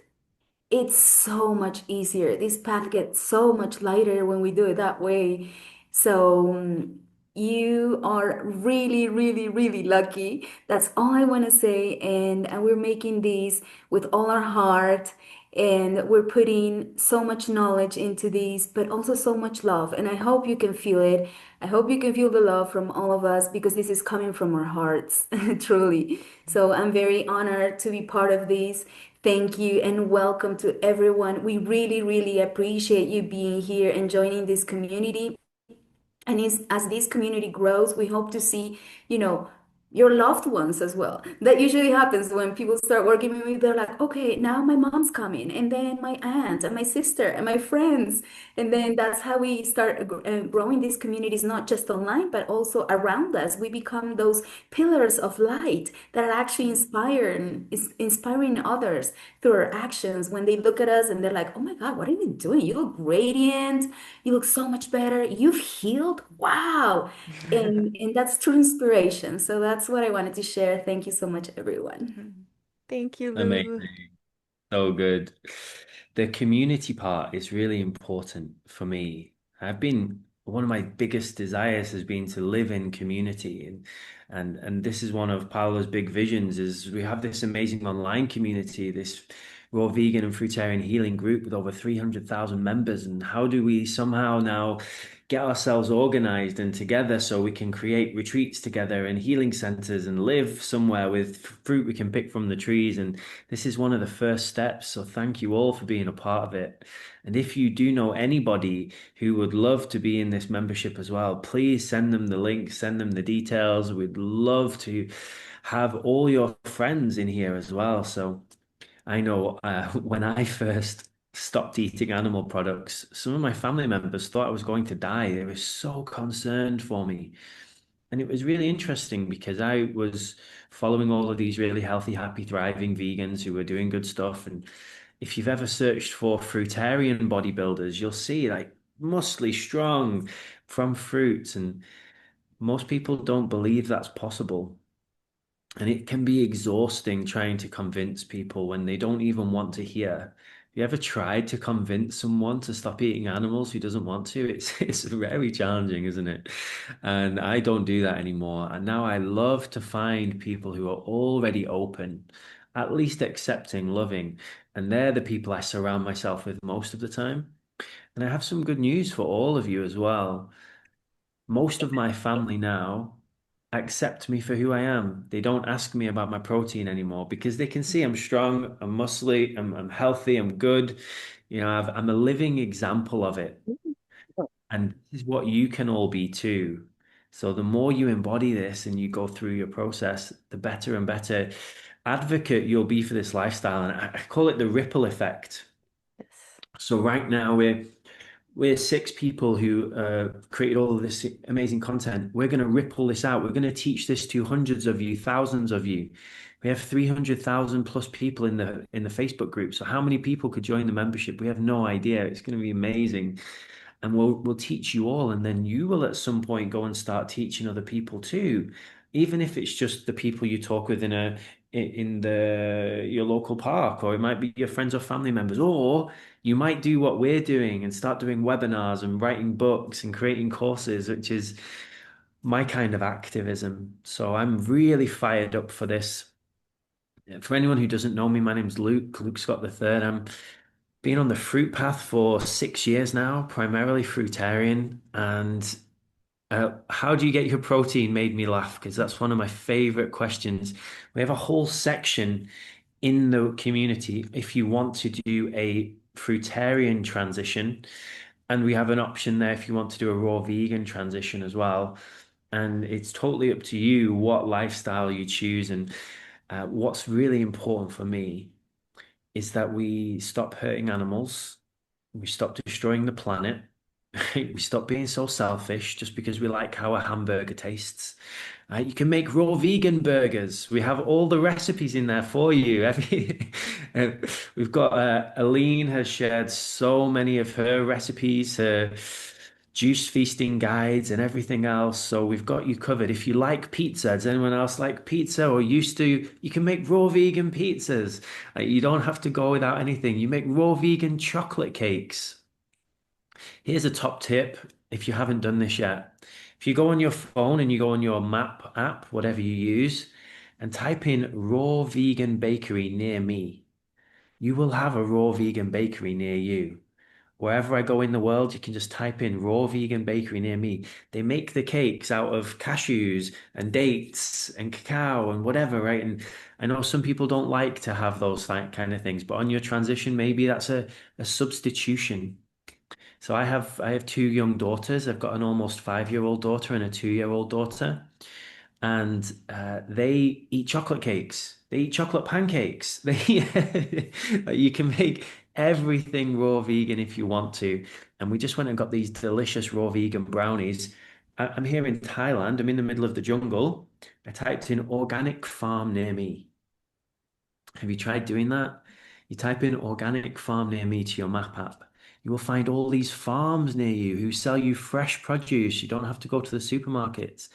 It's so much easier. This path gets so much lighter when we do it that way. So, You are really, really, really lucky. That's all I want to say. And we're making these with all our heart. And we're putting so much knowledge into these, but also so much love. And I hope you can feel it. I hope you can feel the love from all of us because this is coming from our hearts, truly. So I'm very honored to be part of this. Thank you and welcome to everyone. We really, really appreciate you being here and joining this community. And as this community grows, we hope to see, you know, your loved ones as well. That usually happens when people start working with me. They're like, okay, now my mom's coming, and then my aunt, and my sister, and my friends. And then that's how we start growing these communities, not just online, but also around us. We become those pillars of light that are actually inspiring others through our actions. When they look at us and they're like, oh my God, what are you doing? You look radiant. You look so much better. You've healed. Wow. And that's true inspiration. So that's what I wanted to share. Thank you so much, everyone. Thank you, Lou. Amazing. So good. The community part is really important for me. I've been one of my biggest desires has been to live in community and this is one of Paolo's big visions is we have this amazing online community, this raw vegan and fruitarian healing group with over 300,000 members. And how do we somehow now get ourselves organized and together so we can create retreats together and healing centers and live somewhere with fruit we can pick from the trees? And this is one of the first steps. So thank you all for being a part of it. And if you do know anybody who would love to be in this membership as well, please send them the link, send them the details. We'd love to have all your friends in here as well. So I know when I first stopped eating animal products, some of my family members thought I was going to die. They were so concerned for me. And it was really interesting because I was following all of these really healthy, happy, thriving vegans who were doing good stuff. And if you've ever searched for fruitarian bodybuilders, you'll see like muscly, strong from fruits. And most people don't believe that's possible. And it can be exhausting trying to convince people when they don't even want to hear. Have you ever tried to convince someone to stop eating animals who doesn't want to? It's very challenging, isn't it? And I don't do that anymore. And now I love to find people who are already open, at least accepting, loving. And they're the people I surround myself with most of the time. And I have some good news for all of you as well. Most of my family now accept me for who I am. They don't ask me about my protein anymore because they can see I'm strong, I'm muscly, I'm healthy, I'm good. You know, I'm a living example of it. And this is what you can all be too. So the more you embody this and you go through your process, the better and better advocate you'll be for this lifestyle. And I call it the ripple effect. Yes. So right now we're six people who created all of this amazing content. We're going to ripple this out. We're going to teach this to hundreds of you, thousands of you. We have 300,000 plus people in the Facebook group. So how many people could join the membership? We have no idea. It's going to be amazing. And we'll teach you all. And then you will at some point go and start teaching other people too. Even if it's just the people you talk with in the your local park, or it might be your friends or family members, or you might do what we're doing and start doing webinars and writing books and creating courses, which is my kind of activism. So I'm really fired up for this. For anyone who doesn't know me, my name's Luke Scott III. I'm been on the fruit path for 6 years now, primarily fruitarian. And how do you get your protein made me laugh because that's one of my favorite questions. We have a whole section in the community if you want to do a fruitarian transition, and we have an option there if you want to do a raw vegan transition as well. And it's totally up to you what lifestyle you choose. And what's really important for me is that we stop hurting animals, we stop destroying the planet, we stop being so selfish just because we like how a hamburger tastes. You can make raw vegan burgers. We have all the recipes in there for you. Uh, We've got Aline has shared so many of her recipes, her juice feasting guides, and everything else. So we've got you covered. If you like pizza, does anyone else like pizza or used to? You can make raw vegan pizzas. You don't have to go without anything. You make raw vegan chocolate cakes. Here's a top tip if you haven't done this yet. If you go on your phone and you go on your map app, whatever you use, and type in raw vegan bakery near me, you will have a raw vegan bakery near you. Wherever I go in the world, you can just type in raw vegan bakery near me. They make the cakes out of cashews and dates and cacao and whatever, right? And I know some people don't like to have those kind of things, but on your transition, maybe that's a substitution. So I have two young daughters. I've got an almost 5-year-old daughter and a 2-year-old daughter, and they eat chocolate cakes. They eat chocolate pancakes. They you can make everything raw vegan if you want to. And we just went and got these delicious raw vegan brownies. I'm here in Thailand. I'm in the middle of the jungle. I typed in organic farm near me. Have you tried doing that? You type in organic farm near me to your map app. You will find all these farms near you who sell you fresh produce. You don't have to go to the supermarkets.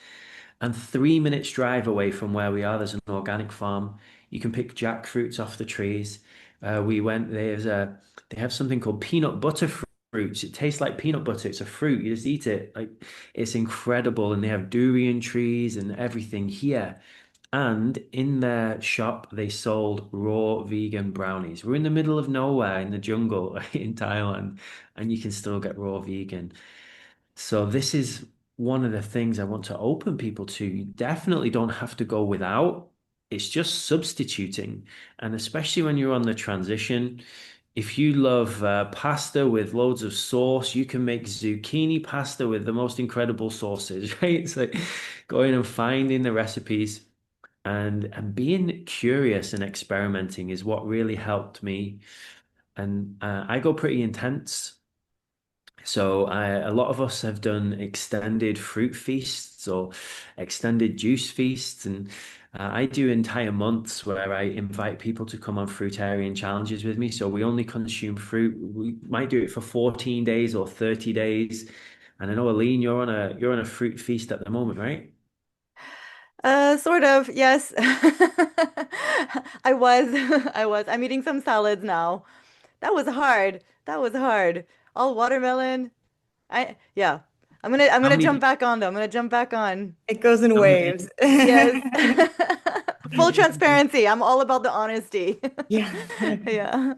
And 3 minutes drive away from where we are, there's an organic farm. You can pick jackfruits off the trees. We went, they have something called peanut butter fruits. It tastes like peanut butter. It's a fruit. You just eat it. Like it's incredible. And they have durian trees and everything here. And in their shop, they sold raw vegan brownies. We're in the middle of nowhere in the jungle in Thailand, and you can still get raw vegan. So this is one of the things I want to open people to. You definitely don't have to go without. It's just substituting. And especially when you're on the transition, if you love pasta with loads of sauce, you can make zucchini pasta with the most incredible sauces, right? It's like going and finding the recipes and being curious and experimenting is what really helped me. And I go pretty intense. So a lot of us have done extended fruit feasts or extended juice feasts, and I do entire months where I invite people to come on fruitarian challenges with me. So we only consume fruit. We might do it for 14 days or 30 days. And I know, Aline, you're on a fruit feast at the moment, right? Sort of, yes. I was, I was. I'm eating some salads now. That was hard. That was hard. All watermelon. Yeah. I'm gonna How jump many back on though. I'm gonna jump back on. It goes in how many waves. Yes. Full transparency. I'm all about the honesty. Yeah. Yeah.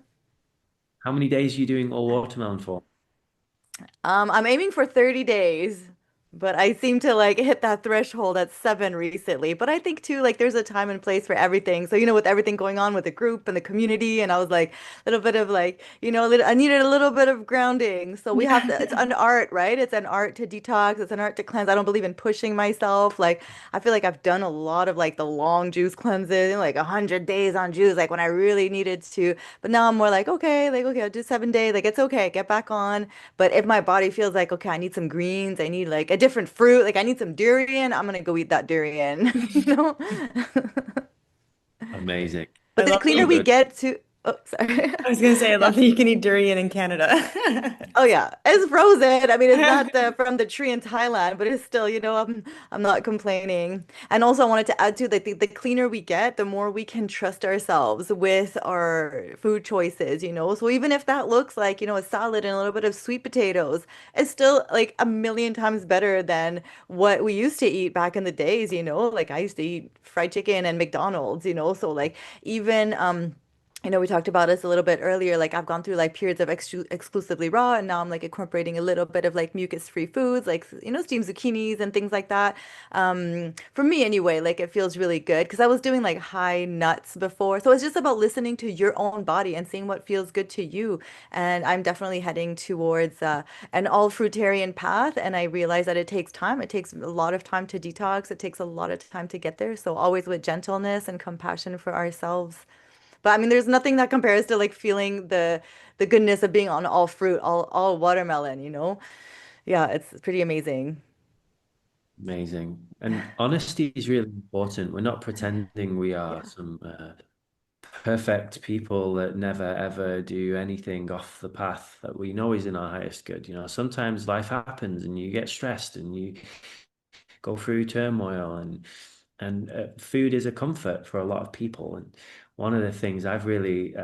how many days are you doing all watermelon for? I'm aiming for 30 days, but I seem to like hit that threshold at 7 recently. But I think too, like there's a time and place for everything. So, with everything going on with the group and the community, and I was like a little bit of like, I needed a little bit of grounding. So we have to, it's an art, right? It's an art to detox, it's an art to cleanse. I don't believe in pushing myself. Like I feel like I've done a lot of like the long juice cleanses, like 100 days on juice, like when I really needed to. But now I'm more like, okay, I'll do 7 days. Like it's okay, get back on. But if my body feels like, okay, I need some greens, I need like a different fruit, like I need some durian, I'm gonna go eat that durian, you know? Amazing. But I the love that So cleaner you, we good. get to, oh, sorry. I was gonna say, I Yeah. love that you can eat durian in Canada. Oh yeah, it's frozen. I mean, it's not from the tree in Thailand, but it's still, I'm not complaining. And also, I wanted to add to that the cleaner we get, the more we can trust ourselves with our food choices. So even if that looks like, a salad and a little bit of sweet potatoes, it's still like a million times better than what we used to eat back in the days. Like I used to eat fried chicken and McDonald's. So like even we talked about this a little bit earlier. Like I've gone through like periods of exclusively raw, and now I'm like incorporating a little bit of like mucus-free foods, like steamed zucchinis and things like that. For me anyway, like it feels really good because I was doing like high nuts before, so it's just about listening to your own body and seeing what feels good to you. And I'm definitely heading towards an all fruitarian path, and I realize that it takes time. It takes a lot of time to detox. It takes a lot of time to get there. So always with gentleness and compassion for ourselves. But I mean, there's nothing that compares to like feeling the goodness of being on all fruit, all watermelon. Yeah, it's pretty amazing. Amazing. And honesty is really important. We're not pretending we are Yeah. some perfect people that never ever do anything off the path that we know is in our highest good. Sometimes life happens and you get stressed and you go through turmoil, and food is a comfort for a lot of people. And one of the things I've really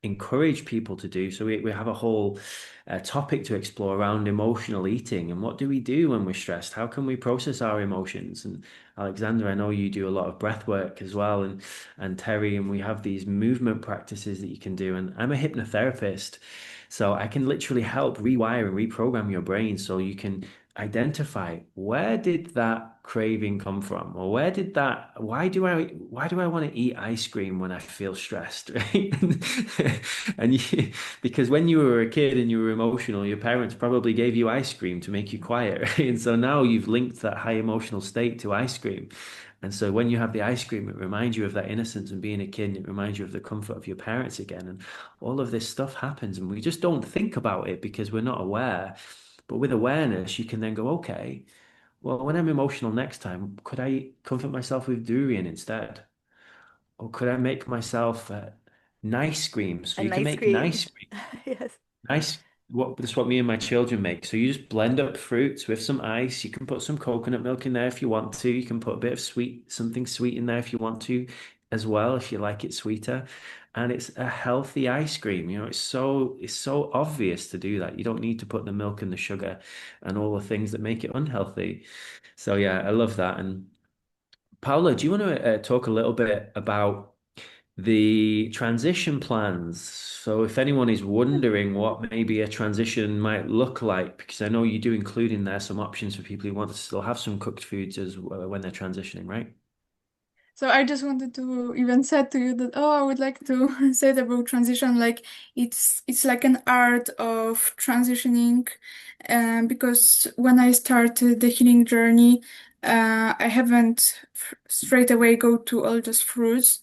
encourage people to do. So we have a whole topic to explore around emotional eating and what do we do when we're stressed? How can we process our emotions? And Alexander, I know you do a lot of breath work as well, and Terry, and we have these movement practices that you can do. And I'm a hypnotherapist, so I can literally help rewire and reprogram your brain so you can identify where did that craving come from, or why do I want to eat ice cream when I feel stressed, right? Because when you were a kid and you were emotional, your parents probably gave you ice cream to make you quiet, right? And so now you've linked that high emotional state to ice cream. And so when you have the ice cream, it reminds you of that innocence and being a kid, and it reminds you of the comfort of your parents again. And all of this stuff happens, and we just don't think about it because we're not aware. But with awareness, you can then go, okay, well, when I'm emotional next time, could I comfort myself with durian instead? Or could I make myself nice cream? So A you can nice make cream. nice cream. Yes. Nice. That's what me and my children make. So you just blend up fruits with some ice. You can put some coconut milk in there if you want to. You can put a bit of something sweet in there if you want to, as well, if you like it sweeter. And it's a healthy ice cream. It's so obvious to do that. You don't need to put the milk and the sugar and all the things that make it unhealthy. So yeah, I love that. And Paula, do you want to talk a little bit about the transition plans? So if anyone is wondering what maybe a transition might look like, because I know you do include in there some options for people who want to still have some cooked foods as when they're transitioning, right? So I just wanted to even said to you that, oh, I would like to say it about transition, like it's like an art of transitioning, because when I started the healing journey, I haven't straight away go to all just fruits.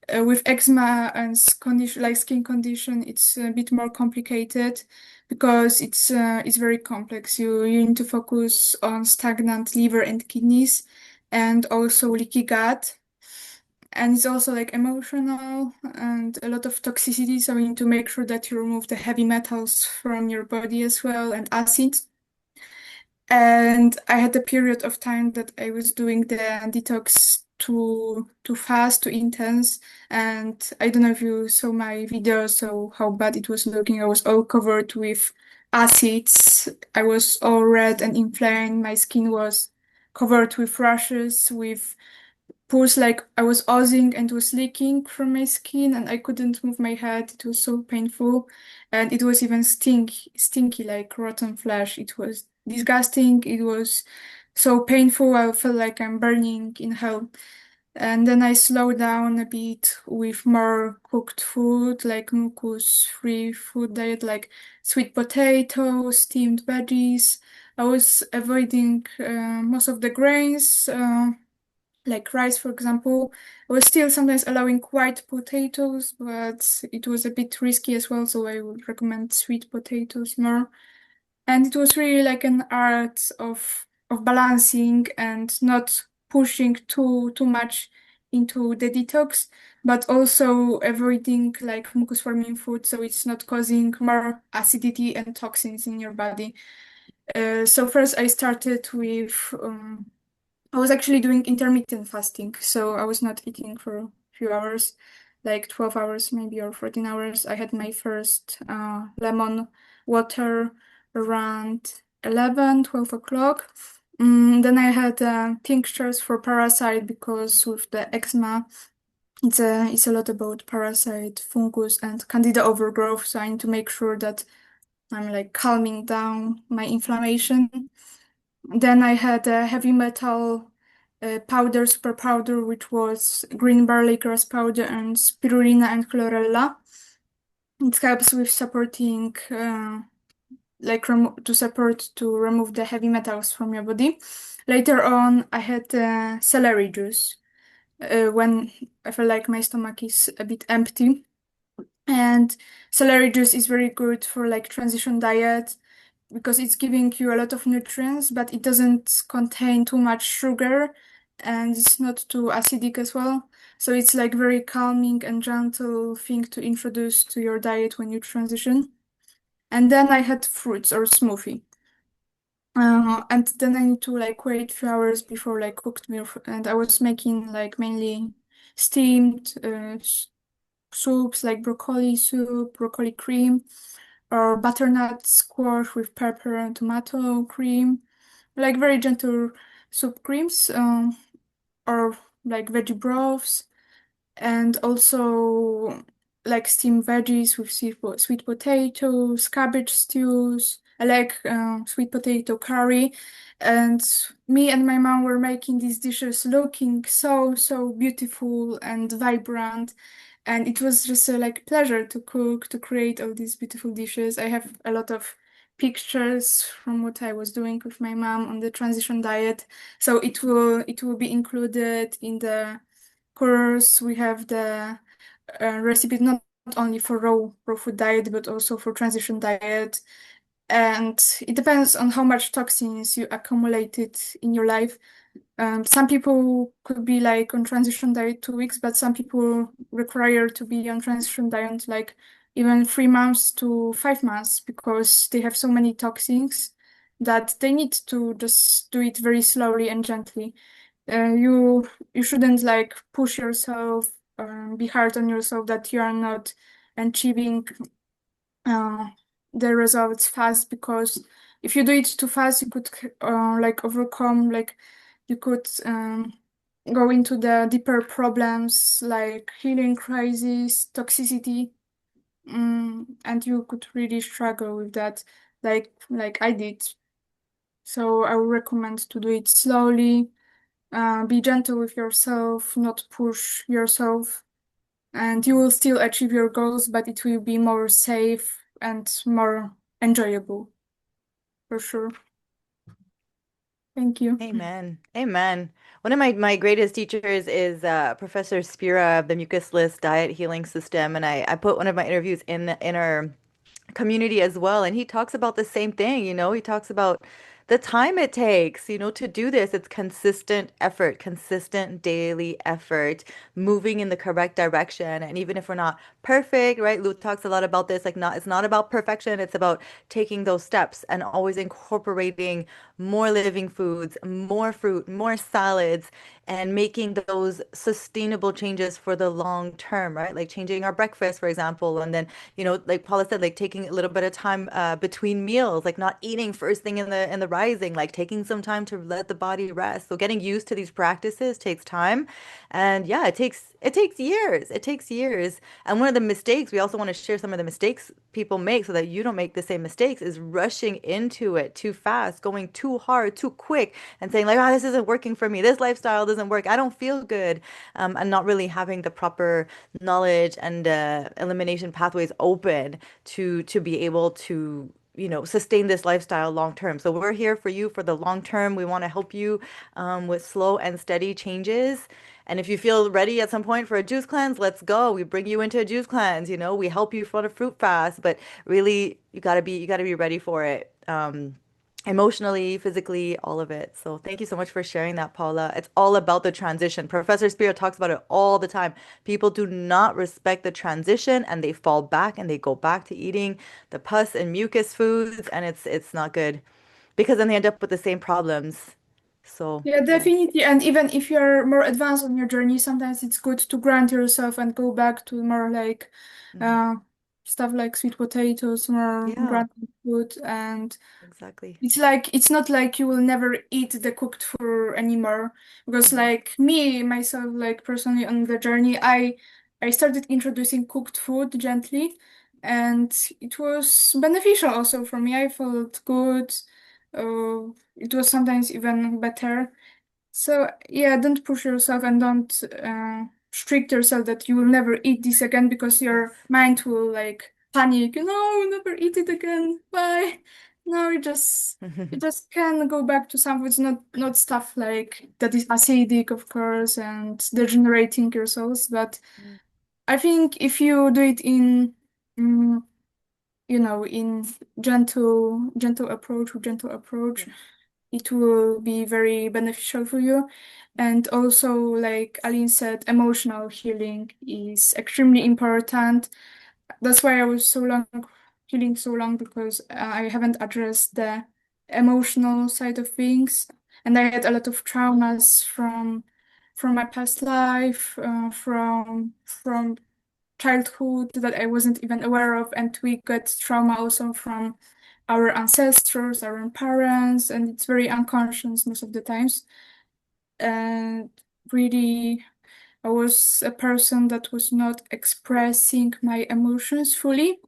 With eczema and condition like skin condition, it's a bit more complicated because it's very complex. You need to focus on stagnant liver and kidneys, and also leaky gut, and it's also like emotional and a lot of toxicity. So you need to make sure that you remove the heavy metals from your body as well, and acids. And I had a period of time that I was doing the detox too fast, too intense. And I don't know if you saw my video, so how bad it was looking. I was all covered with acids. I was all red and inflamed. My skin was covered with rashes, with pores, like I was oozing and was leaking from my skin, and I couldn't move my head. It was so painful, and it was even stinky like rotten flesh. It was disgusting. It was so painful. I felt like I'm burning in hell. And then I slowed down a bit with more cooked food, like mucus-free food diet, like sweet potatoes, steamed veggies. I was avoiding most of the grains. Like rice, for example. I was still sometimes allowing white potatoes, but it was a bit risky as well, so I would recommend sweet potatoes more. And it was really like an art of balancing and not pushing too much into the detox, but also avoiding like mucus forming food, so it's not causing more acidity and toxins in your body. So first I started with I was actually doing intermittent fasting, so I was not eating for a few hours, like 12 hours maybe, or 14 hours. I had my first lemon water around 11, 12 o'clock. Then I had tinctures for parasite, because with the eczema, it's a lot about parasite, fungus, and candida overgrowth. So I need to make sure that I'm like calming down my inflammation. Then I had a heavy metal powder, super powder, which was green barley grass powder and spirulina and chlorella. It helps with supporting, to remove the heavy metals from your body. Later on, I had celery juice when I feel like my stomach is a bit empty. And celery juice is very good for like transition diet, because it's giving you a lot of nutrients, but it doesn't contain too much sugar, and it's not too acidic as well. So it's like very calming and gentle thing to introduce to your diet when you transition. And then I had fruits or smoothie. And then I need to like wait a few hours before like cooked meal, and I was making like mainly steamed soups like broccoli soup, broccoli cream, or butternut squash with pepper and tomato cream, like very gentle soup creams, or like veggie broths, and also like steamed veggies with sweet potatoes, cabbage stews. I like sweet potato curry. And me and my mom were making these dishes looking so beautiful and vibrant. And it was just a like pleasure to cook, to create all these beautiful dishes. I have a lot of pictures from what I was doing with my mom on the transition diet. So it will be included in the course. We have the recipes not only for raw food diet, but also for transition diet. And it depends on how much toxins you accumulated in your life. Some people could be like on transition diet 2 weeks, but some people require to be on transition diet like even 3 months to 5 months because they have so many toxins that they need to just do it very slowly and gently. You shouldn't like push yourself, be hard on yourself that you are not achieving uh, the results fast because if you do it too fast, you could like overcome like you could go into the deeper problems like healing crisis, toxicity, and you could really struggle with that, like I did. So I would recommend to do it slowly. Be gentle with yourself, not push yourself, and you will still achieve your goals, but it will be more safe and more enjoyable, for sure. Thank you. Amen. Amen. One of my greatest teachers is Professor Spira of the Mucusless Diet Healing System. And I put one of my interviews in our community as well. And he talks about the same thing, he talks about the time it takes, to do this. It's consistent effort, consistent daily effort, moving in the correct direction. And even if we're not perfect, right? Luke talks a lot about this, like it's not about perfection. It's about taking those steps and always incorporating more living foods, more fruit, more salads, and making those sustainable changes for the long term, right? Like changing our breakfast, for example, and then like Paula said, like taking a little bit of time between meals, like not eating first thing in the rising, like taking some time to let the body rest. So getting used to these practices takes time, and yeah, it takes years. It takes years. And one of the mistakes we also want to share some of the mistakes people make so that you don't make the same mistakes is rushing into it too fast, going too hard, too quick, and saying like, oh, this isn't working for me. This lifestyle doesn't work. I don't feel good, and not really having the proper knowledge and elimination pathways open to be able to sustain this lifestyle long term. So we're here for you for the long term. We want to help you with slow and steady changes. And if you feel ready at some point for a juice cleanse, let's go. We bring you into a juice cleanse. We help you for a fruit fast, but really you gotta be ready for it. Emotionally, physically, all of it. So thank you so much for sharing that, Paula. It's all about the transition. Professor Spear talks about it all the time. People do not respect the transition and they fall back and they go back to eating the pus and mucus foods, and it's not good because then they end up with the same problems. So Yeah, yeah. definitely. And even if you're more advanced on your journey, sometimes it's good to grant yourself and go back to more like Mhm. uh, stuff like sweet potatoes, more Yeah, granted food. And exactly. it's not like you will never eat the cooked food anymore. Because Mhm. like me, myself, like personally on the journey, I started introducing cooked food gently, and it was beneficial also for me. I felt good. It was sometimes even better. So yeah, don't push yourself and don't strict yourself that you will never eat this again because Yes. your mind will like panic. No, I'll never eat it again. Bye. No, you just can go back to some foods, not stuff like that is acidic, of course, and degenerating your cells. But I think if you do it mm, in gentle approach with gentle approach, Yes. it will be very beneficial for you. And also, like Aline said, emotional healing is extremely important. That's why I was so long healing so long because I haven't addressed the emotional side of things, and I had a lot of traumas from my past life, from childhood that I wasn't even aware of, and we get trauma also from our ancestors, our parents, and it's very unconscious most of the times. And really, I was a person that was not expressing my emotions fully,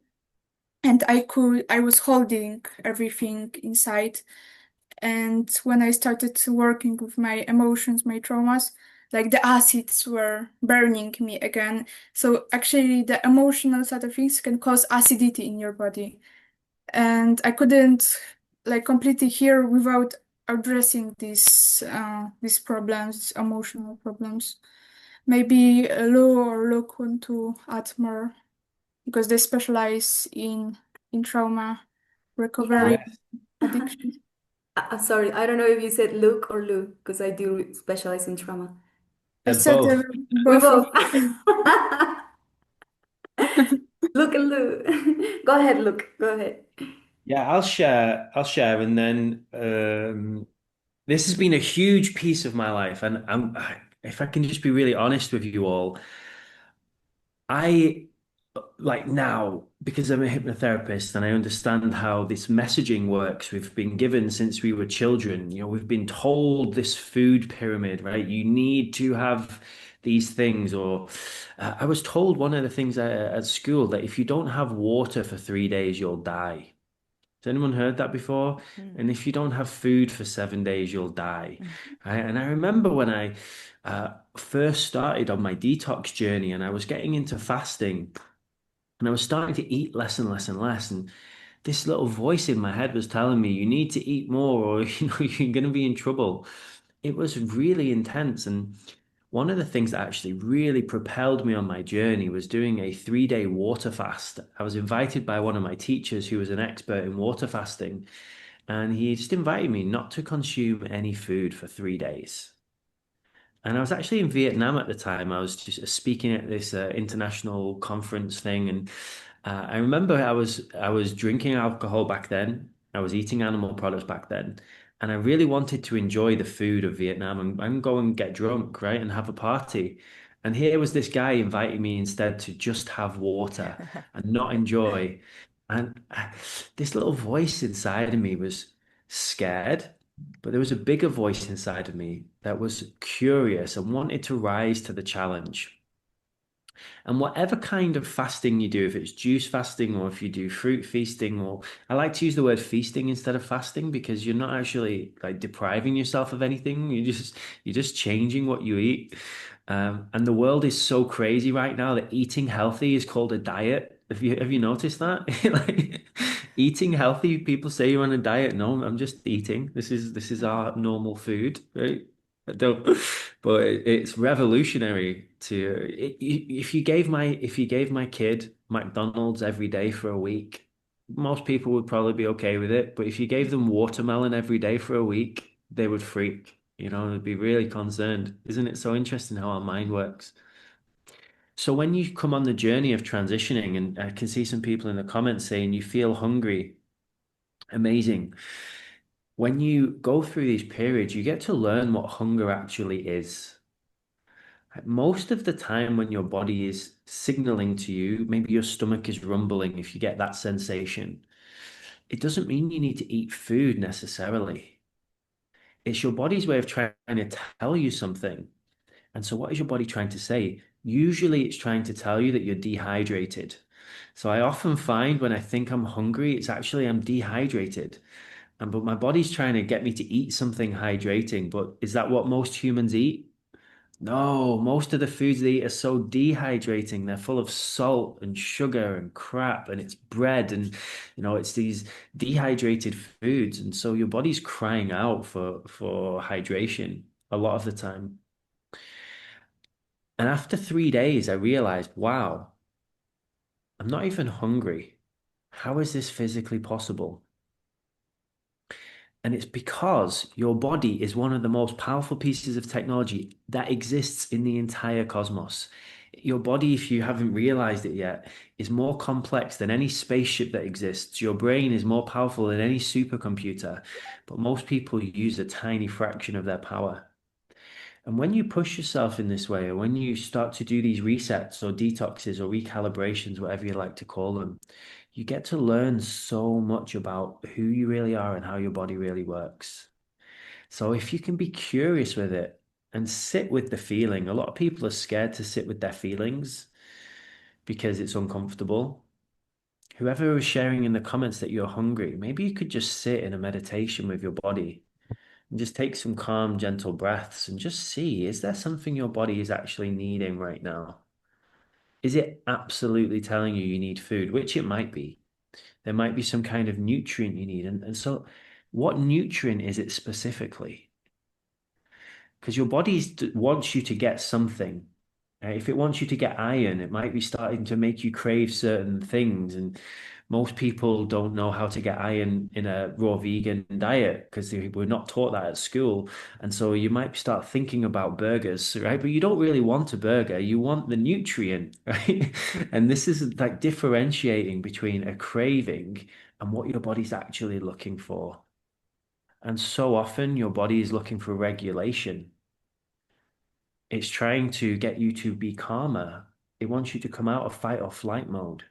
and I was holding everything inside. And when I started working with my emotions, my traumas, like the acids were burning me again. So actually, the emotional side of things can cause acidity in your body. And I couldn't like completely heal without addressing these problems, these emotional problems. Maybe Lou or Luke want to add more because they specialize in trauma recovery, Yeah. Yes, addiction. I'm sorry, I don't know if you said Luke or Luke, because I do specialize in trauma. I they're said both. We both of both. them. Luke and Luke. Go ahead, Luke. Go ahead. Yeah, I'll share, and then this has been a huge piece of my life, and if I can just be really honest with you all, I like now because I'm a hypnotherapist and I understand how this messaging works. We've been given since we were children, we've been told this food pyramid, right? You need to have these things, or I was told one of the things at school that if you don't have water for 3 days, you'll die. Has anyone heard that before? And if you don't have food for 7 days, you'll die. Right? And I remember when I first started on my detox journey and I was getting into fasting and I was starting to eat less and less and less. And this little voice in my head was telling me, you need to eat more or you're going to be in trouble. It was really intense. And one of the things that actually really propelled me on my journey was doing a 3 day water fast. I was invited by one of my teachers who was an expert in water fasting, and he just invited me not to consume any food for 3 days. And I was actually in Vietnam at the time. I was just speaking at this international conference thing, and I remember I was drinking alcohol back then. I was eating animal products back then, and I really wanted to enjoy the food of Vietnam and go and get drunk, right, and have a party. And here was this guy inviting me instead to just have water and not enjoy. And this little voice inside of me was scared, but there was a bigger voice inside of me that was curious and wanted to rise to the challenge. And whatever kind of fasting you do, if it's juice fasting or if you do fruit feasting, or I like to use the word feasting instead of fasting because you're not actually like depriving yourself of anything. You're just changing what you eat. And the world is so crazy right now that eating healthy is called a diet. Have you noticed that? Like eating healthy, people say you're on a diet. No, I'm just eating. This is our normal food, right? I don't, but it's revolutionary if you gave my kid McDonald's every day for a week, most people would probably be okay with it. But if you gave them watermelon every day for a week, they would freak, they'd be really concerned. Isn't it so interesting how our mind works? So when you come on the journey of transitioning, and I can see some people in the comments saying you feel hungry, amazing. When you go through these periods, you get to learn what hunger actually is. Most of the time, when your body is signaling to you, maybe your stomach is rumbling, if you get that sensation, it doesn't mean you need to eat food necessarily. It's your body's way of trying to tell you something. And so, what is your body trying to say? Usually, it's trying to tell you that you're dehydrated. So, I often find when I think I'm hungry, it's actually I'm dehydrated. But my body's trying to get me to eat something hydrating. But is that what most humans eat? No, most of the foods they eat are so dehydrating. They're full of salt and sugar and crap, and it's bread and it's these dehydrated foods. And so your body's crying out for hydration a lot of the time. And after 3 days, I realized, wow, I'm not even hungry. How is this physically possible? And it's because your body is one of the most powerful pieces of technology that exists in the entire cosmos. Your body, if you haven't realized it yet, is more complex than any spaceship that exists. Your brain is more powerful than any supercomputer, but most people use a tiny fraction of their power. And when you push yourself in this way, or when you start to do these resets or detoxes or recalibrations, whatever you like to call them, you get to learn so much about who you really are and how your body really works. So if you can be curious with it and sit with the feeling, a lot of people are scared to sit with their feelings because it's uncomfortable. Whoever was sharing in the comments that you're hungry, maybe you could just sit in a meditation with your body and just take some calm, gentle breaths and just see, is there something your body is actually needing right now? Is it absolutely telling you you need food, which it might be? There might be some kind of nutrient you need. And so, what nutrient is it specifically? Because your body wants you to get something. If it wants you to get iron, it might be starting to make you crave certain things. And most people don't know how to get iron in a raw vegan diet because we're not taught that at school. And so you might start thinking about burgers, right? But you don't really want a burger. You want the nutrient, right? And this is like differentiating between a craving and what your body's actually looking for. And so often your body is looking for regulation. It's trying to get you to be calmer. It wants you to come out of fight or flight mode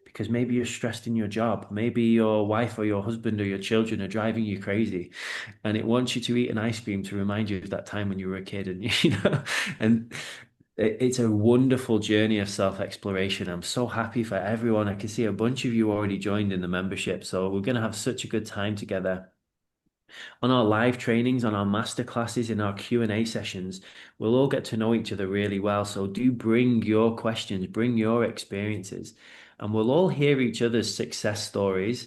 because maybe you're stressed in your job. Maybe your wife or your husband or your children are driving you crazy, and it wants you to eat an ice cream to remind you of that time when you were a kid. And and it's a wonderful journey of self-exploration. I'm so happy for everyone. I can see a bunch of you already joined in the membership, so we're going to have such a good time together on our live trainings, on our master classes, in our Q&A sessions. We'll all get to know each other really well. So do bring your questions, bring your experiences, and we'll all hear each other's success stories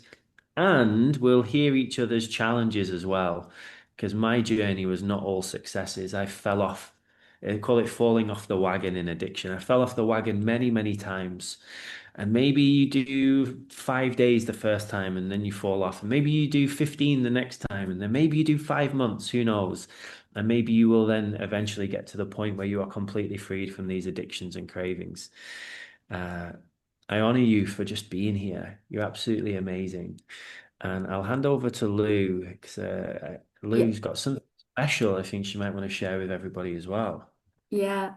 and we'll hear each other's challenges as well. Because my journey was not all successes. I fell off. I call it falling off the wagon in addiction. I fell off the wagon many, many times. And maybe you do 5 days the first time and then you fall off. And maybe you do 15 the next time. And then maybe you do 5 months, who knows? And maybe you will then eventually get to the point where you are completely freed from these addictions and cravings. Uh, I honor you for just being here. You're absolutely amazing. And I'll hand over to Lou because Yeah, Lou's got something special I think she might want to share with everybody as well. yeah.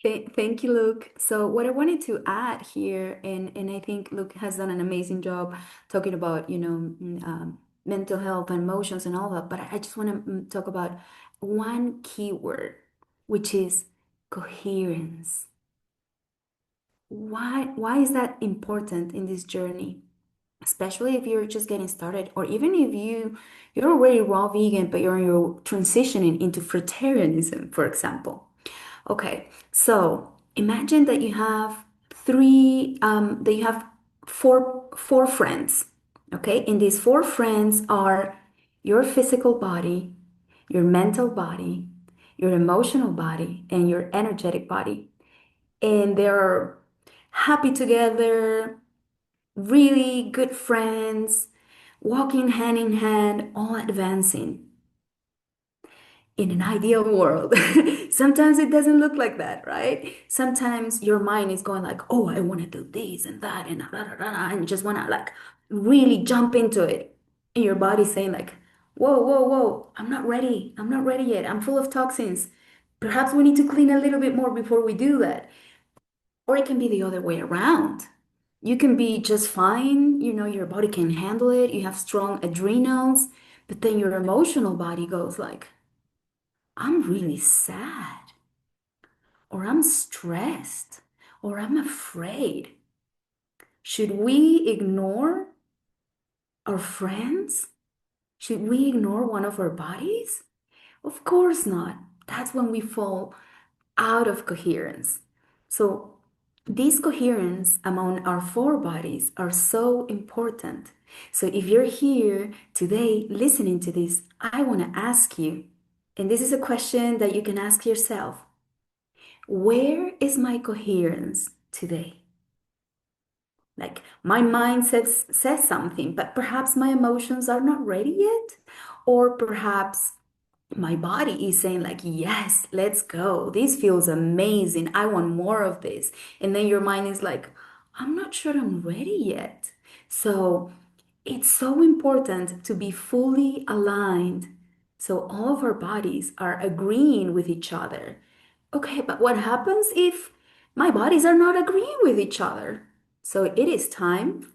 Thank you, Luke. So what I wanted to add here, and I think Luke has done an amazing job talking about, mental health and emotions and all that, but I just want to talk about one key word, which is coherence. Why is that important in this journey? Especially if you're just getting started, or even if you're already raw vegan, but you're transitioning into fruitarianism, for example. Okay, so imagine that you have four friends. Okay, and these four friends are your physical body, your mental body, your emotional body, and your energetic body. And they're happy together, really good friends, walking hand in hand, all advancing in an ideal world. Sometimes it doesn't look like that, right? Sometimes your mind is going like, oh, I want to do this and that and da, da, da, da, and you just want to like really jump into it. And your body's saying like, whoa, whoa, whoa, I'm not ready. I'm not ready yet. I'm full of toxins. Perhaps we need to clean a little bit more before we do that. Or it can be the other way around. You can be just fine, your body can handle it. You have strong adrenals, but then your emotional body goes like, I'm really sad, or I'm stressed, or I'm afraid. Should we ignore our friends? Should we ignore one of our bodies? Of course not. That's when we fall out of coherence. So, this coherence among our four bodies are so important. So, if you're here today listening to this, I want to ask you, and this is a question that you can ask yourself. Where is my coherence today? Like my mind says something, but perhaps my emotions are not ready yet. Or perhaps my body is saying like, yes, let's go. This feels amazing. I want more of this. And then your mind is like, I'm not sure I'm ready yet. So it's so important to be fully aligned So all of our bodies are agreeing with each other. Okay, but what happens if my bodies are not agreeing with each other? So it is time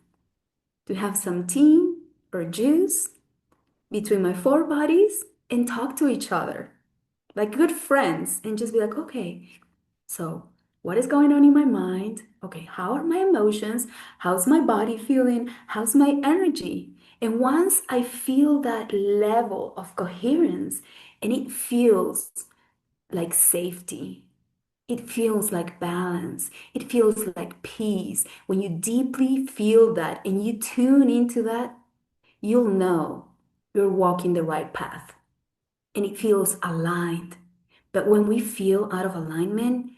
to have some tea or juice between my four bodies and talk to each other like good friends and just be like, okay, so what is going on in my mind? Okay, how are my emotions? How's my body feeling? How's my energy? And once I feel that level of coherence and it feels like safety, it feels like balance, it feels like peace. When you deeply feel that and you tune into that, you'll know you're walking the right path and it feels aligned. But when we feel out of alignment,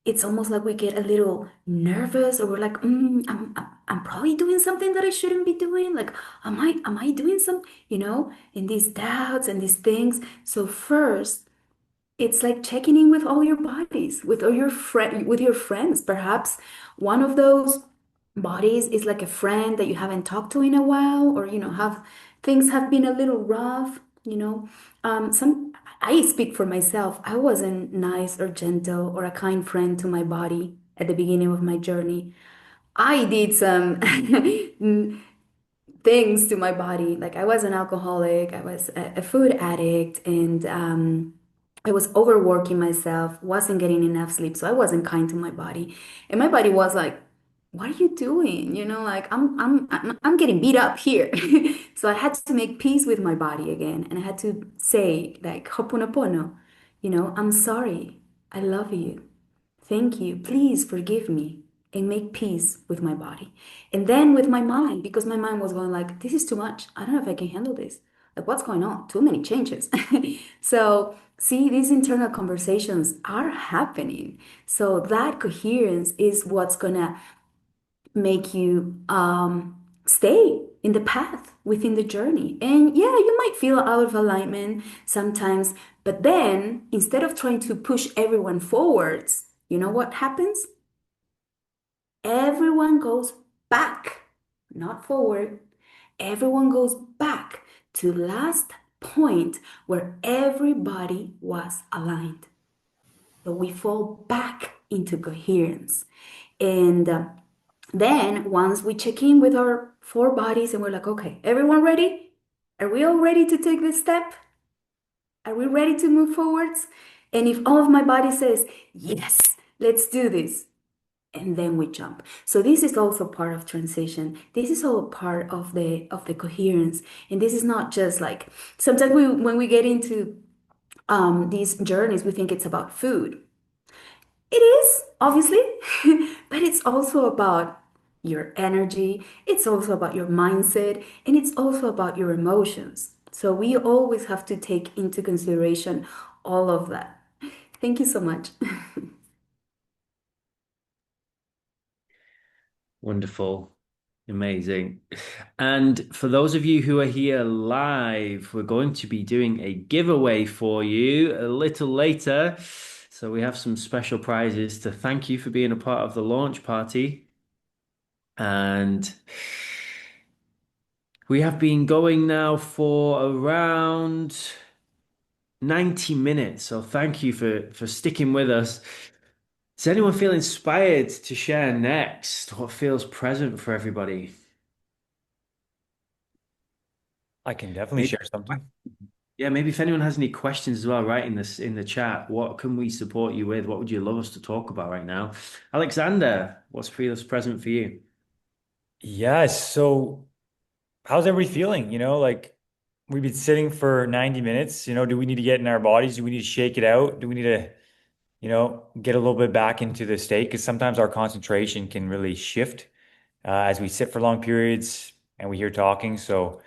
it's almost like we get a little nervous or we're like, I'm probably doing something that I shouldn't be doing. Like, am I doing some, and these doubts and these things. So first, it's like checking in with all your bodies, with all your with your friends. Perhaps one of those bodies is like a friend that you haven't talked to in a while, or have things have been a little rough. Some I speak for myself. I wasn't nice or gentle or a kind friend to my body at the beginning of my journey. I did some things to my body. Like I was an alcoholic, I was a food addict, and I was overworking myself, wasn't getting enough sleep, so I wasn't kind to my body. And my body was like, "What are you doing?" Like I'm getting beat up here. So I had to make peace with my body again, and I had to say like Ho'oponopono, I'm sorry, I love you. Thank you. Please forgive me and make peace with my body. And then with my mind, because my mind was going like, this is too much. I don't know if I can handle this. Like, what's going on? Too many changes. So, see, these internal conversations are happening. So that coherence is what's gonna make you stay in the path within the journey. And yeah, you might feel out of alignment sometimes, but then instead of trying to push everyone forwards, you know what happens? Everyone goes back, not forward. Everyone goes back to last point where everybody was aligned. So we fall back into coherence. And then once we check in with our four bodies and we're like, okay, everyone ready? Are we all ready to take this step? Are we ready to move forwards? And if all of my body says, yes, let's do this, and then we jump. So this is also part of transition. This is all part of the coherence. And this is not just like sometimes when we get into these journeys, we think it's about food. It is, obviously, but it's also about your energy, it's also about your mindset, and it's also about your emotions. So we always have to take into consideration all of that. Thank you so much. Wonderful. Amazing. And for those of you who are here live, we're going to be doing a giveaway for you a little later. So we have some special prizes to thank you for being a part of the launch party. And we have been going now for around 90 minutes. So thank you for sticking with us. Does anyone feel inspired to share next? What feels present for everybody? I can definitely Maybe, share something. yeah, maybe if anyone has any questions as well, write in this in the chat. What can we support you with? What would you love us to talk about right now? Alexander, what's feels present for you? Yes. So how's everybody feeling? Like we've been sitting for 90 minutes. Do we need to get in our bodies? Do we need to shake it out? Do we need to, get a little bit back into the state? Because sometimes our concentration can really shift as we sit for long periods and we hear talking. So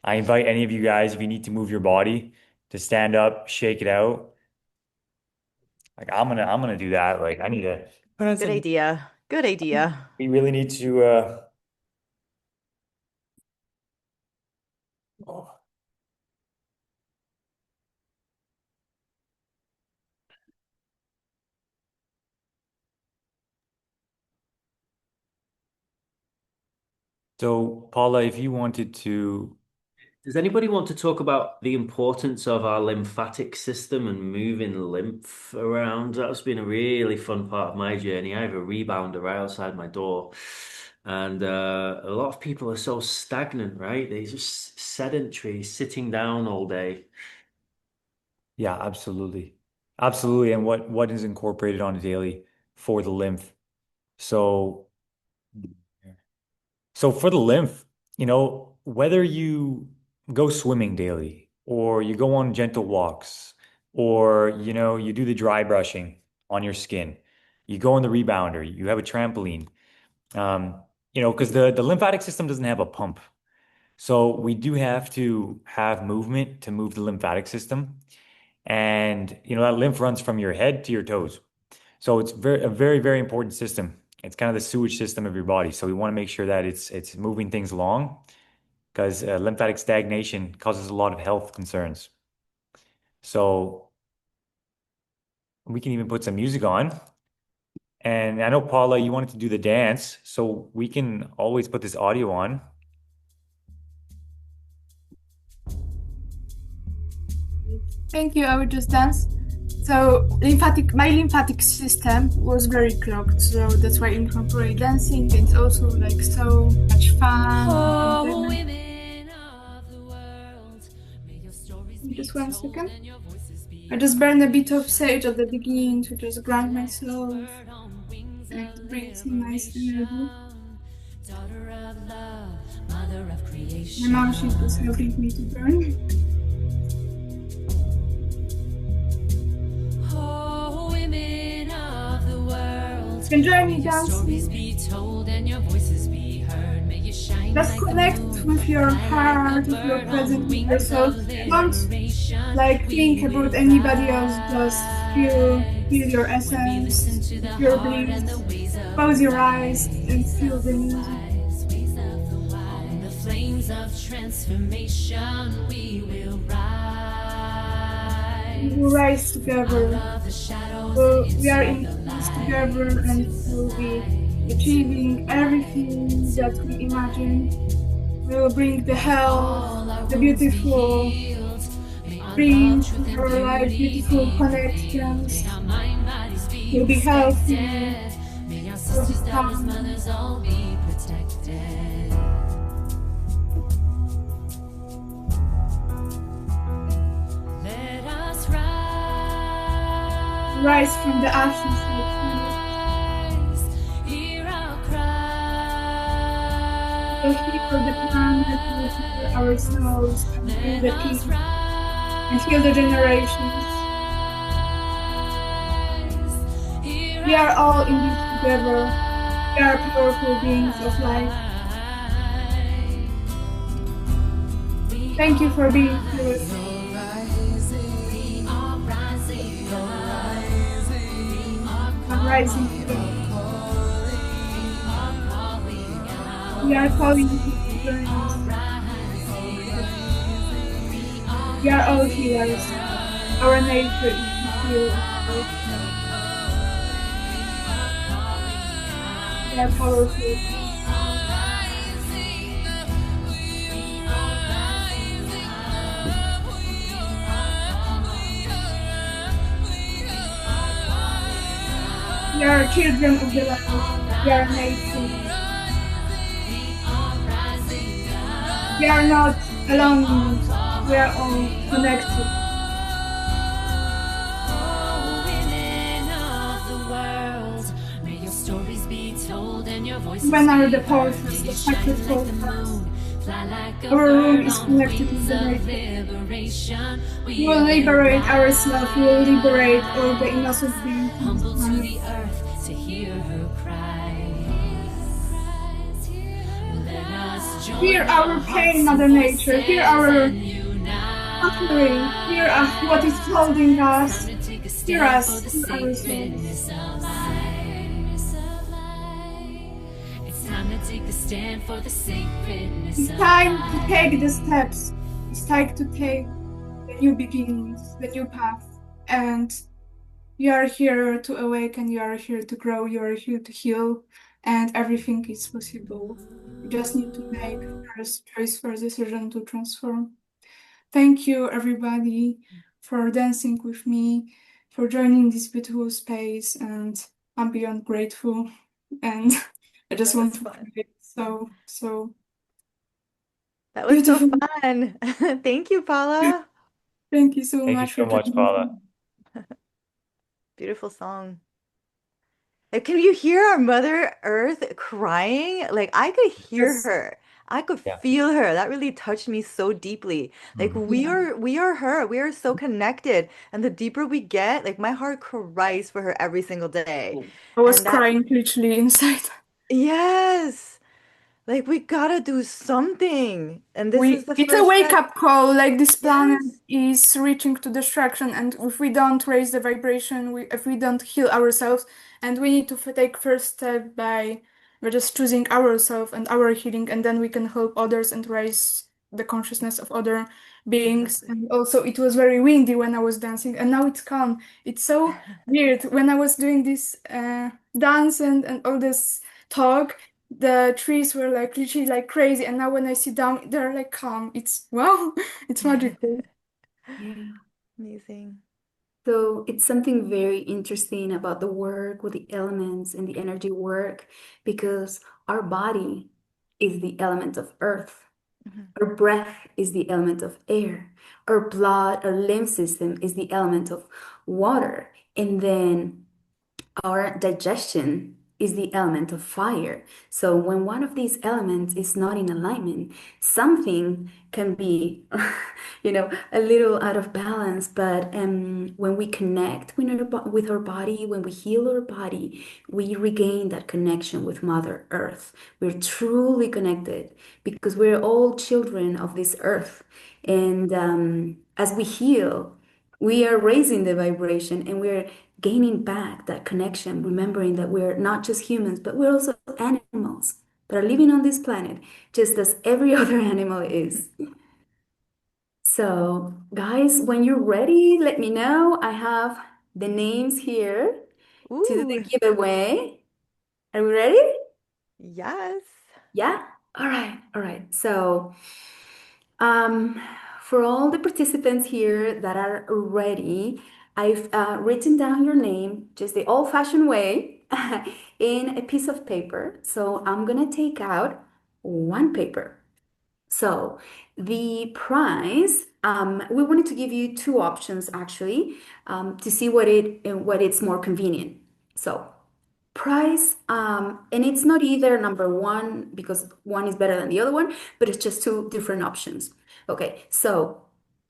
I invite any of you guys, if you need to move your body, to stand up, shake it out. Like I'm gonna do that. Like I need to. Put on Good some. idea. Good idea. We really need to. Oh. So Paula, if you wanted to. Does anybody want to talk about the importance of our lymphatic system and moving lymph around? That's been a really fun part of my journey. I have a rebounder right outside my door, and a lot of people are so stagnant, right? They're just sedentary, sitting down all day. Yeah, absolutely. Absolutely. And what is incorporated on a daily for the lymph? So, so for the lymph, whether you go swimming daily or you go on gentle walks or, you do the dry brushing on your skin, you go on the rebounder, you have a trampoline, because the lymphatic system doesn't have a pump. So we do have to have movement to move the lymphatic system. And, that lymph runs from your head to your toes. So it's a very, very important system. It's kind of the sewage system of your body. So we want to make sure that it's moving things along because lymphatic stagnation causes a lot of health concerns. So we can even put some music on. And I know, Paula, you wanted to do the dance, so we can always put this audio on. Thank you. I will just dance. So my lymphatic system was very clogged, so that's why I incorporate dancing. It's also like so much fun. Oh, women of the world, may your stories be Just 1 told second. and your voices be I just burn a bit of sage at the beginning to just ground myself heard on wings and of bring some nice energy. liberation. Daughter of love, mother of My creation. mom, she's just helping me to burn. Oh, women of the world, You can join me may your stories dancing. be told and your voices be heard. May you shine Just like the connect moon, with your fly like heart, a with your bird on presence with wings yourself. of Don't liberation. like We think will about anybody else. Just feel rise your when we essence, listen to the your heart and the bliss. ways of Close the your eyes and wise, feel the music. On the flames of transformation, we will We will rise. rise together. Out of the shadows So and we are into in the this light. together and we'll be achieving everything that we imagine. We will bring the health, All our the wounds be beautiful, healed. May our bring love, truth, to and our life beauty beautiful be connections. May our mind bodies be We'll be healthy, respected. May our we'll be sisters, daughters, calm. mothers all be protected. Let us Rise from the ashes like rise. Hear our cry. we'll heal the planet, we'll heal ourselves, and heal the Let us people, rise. and heal the generations. Hear We are our all in this together. We are powerful beings of light. Thank you for being here with me. I'm rising together. We are calling you to join us. We are all healers. Our nature is to heal. We are powerful. We are children of the light. We are nature. We are not alone in this. We are all connected. Oh, women of the world, may your stories be told and your voices When are be the heard. portals, May the you sacred shine like the portals? moon, fly like a Our room bird is on connected wings with the of nature. liberation. We will liberate ourselves. We will liberate all the innocent beings on Humble this to planet. the earth to hear her cry. Let us join Hear our pain, Mother Nature. Hear our suffering. Hear what is holding us. Hear us. Hear ourselves. It's time to take a stand for the sacredness It's of time to life. take the steps. It's time to take the new beginnings, the new path. And you are here to awaken. You are here to grow. You are here to heal. and everything is possible. You just need to make first choice, first decision to transform. Thank you, everybody, for dancing with me, for joining this beautiful space, and I'm beyond grateful. And I just That want was to fun. create so That was so beautiful. fun. Thank you, Paula. Thank you so Thank you much for so much, joining Paula. me. Beautiful song. Like, can you hear our Mother Earth crying? Like, I could hear Yes. her. I could Yeah. feel her. That really touched me so deeply. Like, Mhm. we are her. We are so connected. And the deeper we get, like my heart cries for her every single day. I was And that, crying literally inside. yes, like we gotta do something. And this is the It's a first step. wake-up call, like this planet Yes. is reaching to destruction, and if we don't raise the vibration, if we don't heal ourselves, and we need to take first step by just choosing ourselves and our healing, and then we can help others and raise the consciousness of other beings. Exactly. And also, it was very windy when I was dancing, and now it's calm. It's so weird. When I was doing this dance and all this talk, the trees were like literally like crazy, and now when I sit down, they're like calm. It's wow, it's magical. Yeah. Amazing. So it's something very interesting about the work with the elements and the energy work because our body is the element of earth. Mhm. Our breath is the element of air. Our blood, our lymph system is the element of water. And then our digestion is the element of fire. So when one of these elements is not in alignment, something can be, a little out of balance. But when we connect with our body, when we heal our body, we regain that connection with Mother Earth. We're truly connected because we're all children of this earth. And as we heal, we are raising the vibration and we're gaining back that connection, remembering that we're not just humans, but we're also animals that are living on this planet, just as every other animal is. So, guys, when you're ready, let me know. I have the names here to do the Ooh, giveaway. Are we ready? yes. Yeah? All right, all right. So, Um, for all the participants here that are ready, I've written down your name just the old-fashioned way in a piece of paper. So I'm gonna take out one paper. So the prize, we wanted to give you two options actually, to see what it's more convenient. So price, and it's not either number one because one is better than the other one, but it's just two different options. Okay, so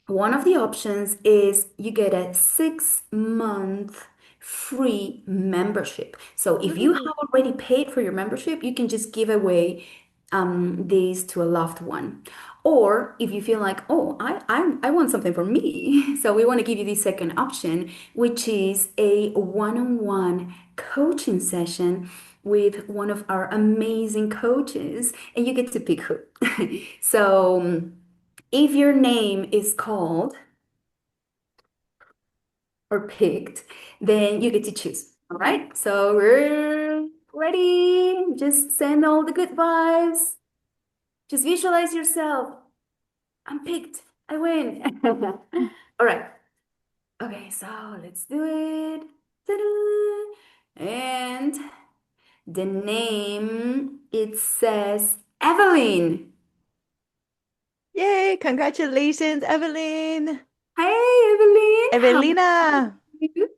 one of the options is you get a 6 month free membership. So if you Woohoo. have already paid for your membership, you can just give away these to a loved one. Or if you feel like, oh, I want something for me. So we want to give you the second option, which is a one-on-one coaching session with one of our amazing coaches, and you get to pick who. So if your name is called or picked, then you get to choose. All right. So we're ready. Just send all the good vibes. Just visualize yourself. I'm picked. I win. All right. Okay, so let's do it. Ta-da! And the name, it says Evelyn. Yay, congratulations, Evelyn. Hey, Evelyn. How are Evelina you?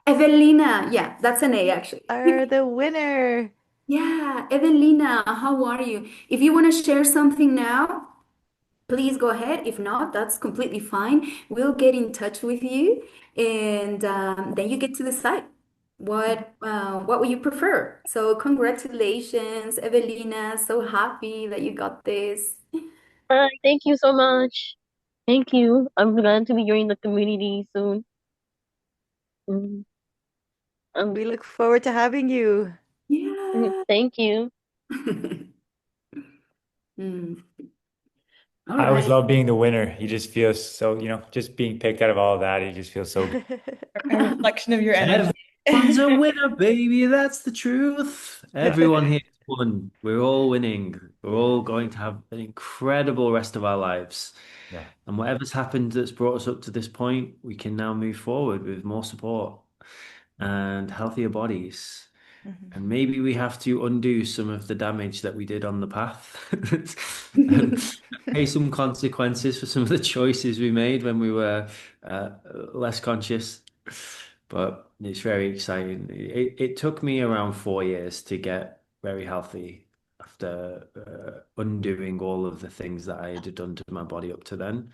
Evelina. Yeah, that's an A actually. are the winner. Yeah, Evelina, how are you? If you want to share something now, please go ahead. If not, that's completely fine. We'll get in touch with you, and then you get to decide what would you prefer. So congratulations, Evelina. So happy that you got this. Thank you so much. Thank you. I'm glad to be joining the community soon. Mm, We look forward to having you. Yeah. thank you. Hmm. All I always right. love being the winner. You just feel so, just being picked out of all of that, it just feels so good. A reflection of your energy. Everyone's a winner, baby. That's the truth. Everyone here has won. We're all winning. We're all going to have an incredible rest of our lives. Yeah. And whatever's happened that's brought us up to this point, we can now move forward with more support and healthier bodies. Mhm. And maybe we have to undo some of the damage that we did on the path and pay some consequences for some of the choices we made when we were uh, less conscious. But it's very exciting. It took me around 4 years to get very healthy after undoing all of the things that I had done to my body up to then.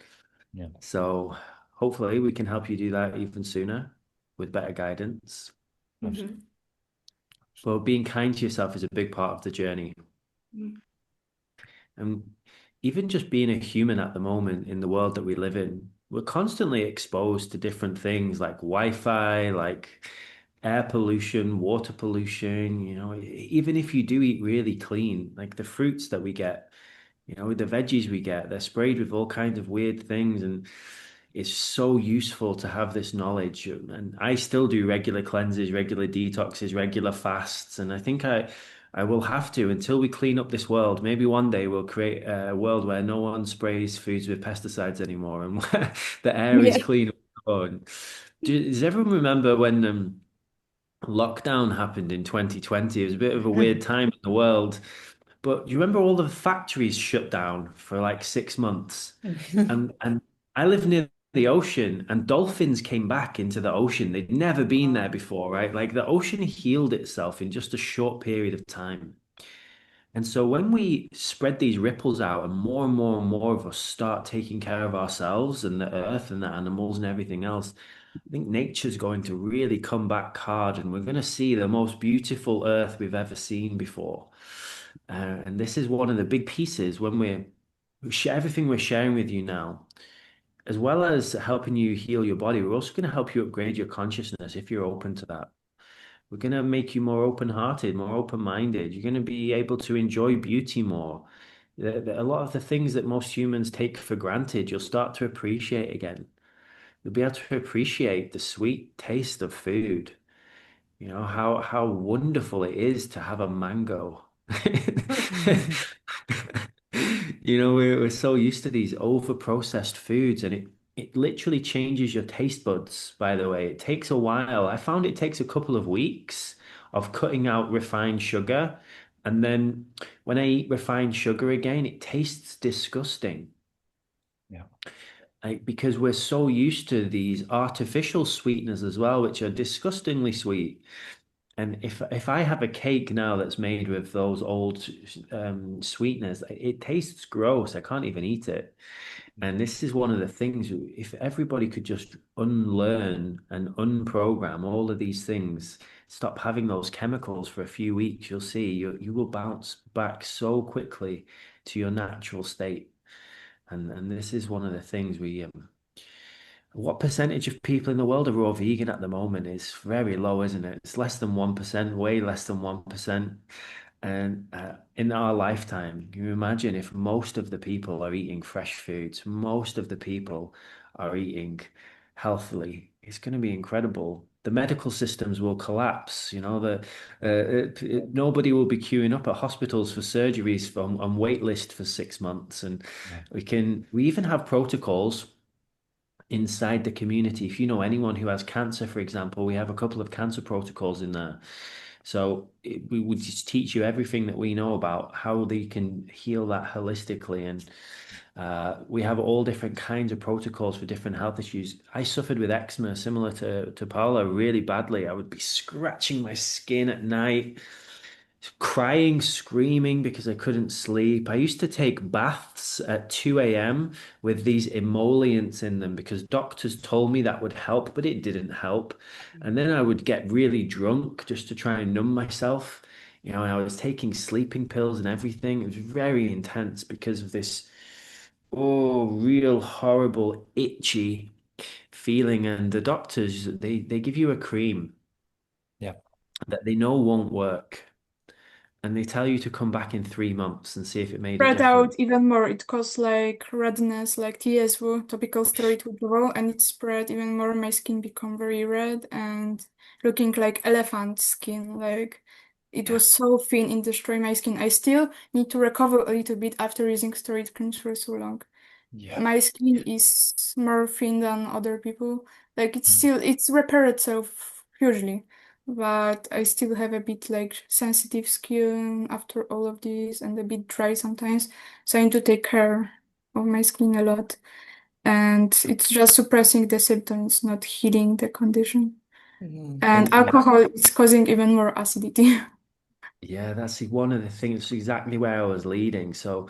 Yeah. So hopefully we can help you do that even sooner with better guidance. Absolutely. Mhm. But being kind to yourself is a big part of the journey. Mhm. And even just being a human at the moment in the world that we live in, we're constantly exposed to different things like Wi-Fi, like air pollution, water pollution, even if you do eat really clean, like the fruits that we get, the veggies we get, they're sprayed with all kinds of weird things. And it's so useful to have this knowledge. And I still do regular cleanses, regular detoxes, regular fasts. And I think I will have to until we clean up this world. Maybe one day we'll create a world where no one sprays foods with pesticides anymore and where the air is Yeah. clean. Does everyone remember when lockdown happened in 2020? It was a bit of a weird time in the world. But do you remember all the factories shut down for like 6 months? And I live near the ocean, and dolphins came back into the ocean. They'd never been there before, right? Like the ocean healed itself in just a short period of time. And so when we spread these ripples out and more and more of us start taking care of ourselves and the earth and the animals and everything else, I think nature's going to really come back hard and we're going to see the most beautiful earth we've ever seen before. And this is one of the big pieces when we share everything we're sharing with you now, as well as helping you heal your body. We're also going to help you upgrade your consciousness if you're open to that. We're going to make you more open-hearted, more open-minded. You're going to be able to enjoy beauty more. A lot of the things that most humans take for granted, you'll start to appreciate again. You'll be able to appreciate the sweet taste of food. How wonderful it is to have a mango. We're so used to these over-processed foods, and it literally changes your taste buds, by the way. It takes a while. I found it takes a couple of weeks of cutting out refined sugar. And then when I eat refined sugar again, it tastes disgusting. Yeah. Because we're so used to these artificial sweeteners as well, which are disgustingly sweet. And if I have a cake now that's made with those old sweeteners, it tastes gross. I can't even eat it. And this is one of the things, if everybody could just unlearn and unprogram all of these things, stop having those chemicals for a few weeks, you'll see you will bounce back so quickly to your natural state. And this is one of the things what percentage of people in the world are raw vegan at the moment? It's very low, isn't it? It's less than 1%, way less than 1%. And in our lifetime, can you imagine if most of the people are eating fresh foods, most of the people are eating healthily, it's going to be incredible. The medical systems will collapse, nobody will be queuing up at hospitals for surgeries on wait list for 6 months. And Yeah. we even have protocols inside the community. If you know anyone who has cancer, for example, we have a couple of cancer protocols in there. So we would just teach you everything that we know about how they can heal that holistically. And we have all different kinds of protocols for different health issues. I suffered with eczema similar to Paula really badly. I would be scratching my skin at night, crying, screaming because I couldn't sleep. I used to take baths at 2 a.m. with these emollients in them because doctors told me that would help, but it didn't help. And then I would get really drunk just to try and numb myself. And I was taking sleeping pills and everything. It was very intense because of this, real horrible, itchy feeling. And the doctors, they give you a cream Yeah. that they know won't work. And they tell you to come back in 3 months and see if it made a Spread out difference. even more. It caused like redness, like TSW, topical steroid withdrawal, and it spread even more. My skin become very red and looking like elephant skin. Like It Yeah. was so thin in destroying my skin. I still need to recover a little bit after using steroid creams for so long. Yeah. My skin is more thin than other people. Like Mm. it's repaired itself hugely, but I still have a bit like sensitive skin after all of this and a bit dry sometimes. So I need to take care of my skin a lot. And it's just suppressing the symptoms, not healing the condition. Mhm. And And alcohol is causing even more acidity. yeah, that's one of the things, exactly where I was leading. So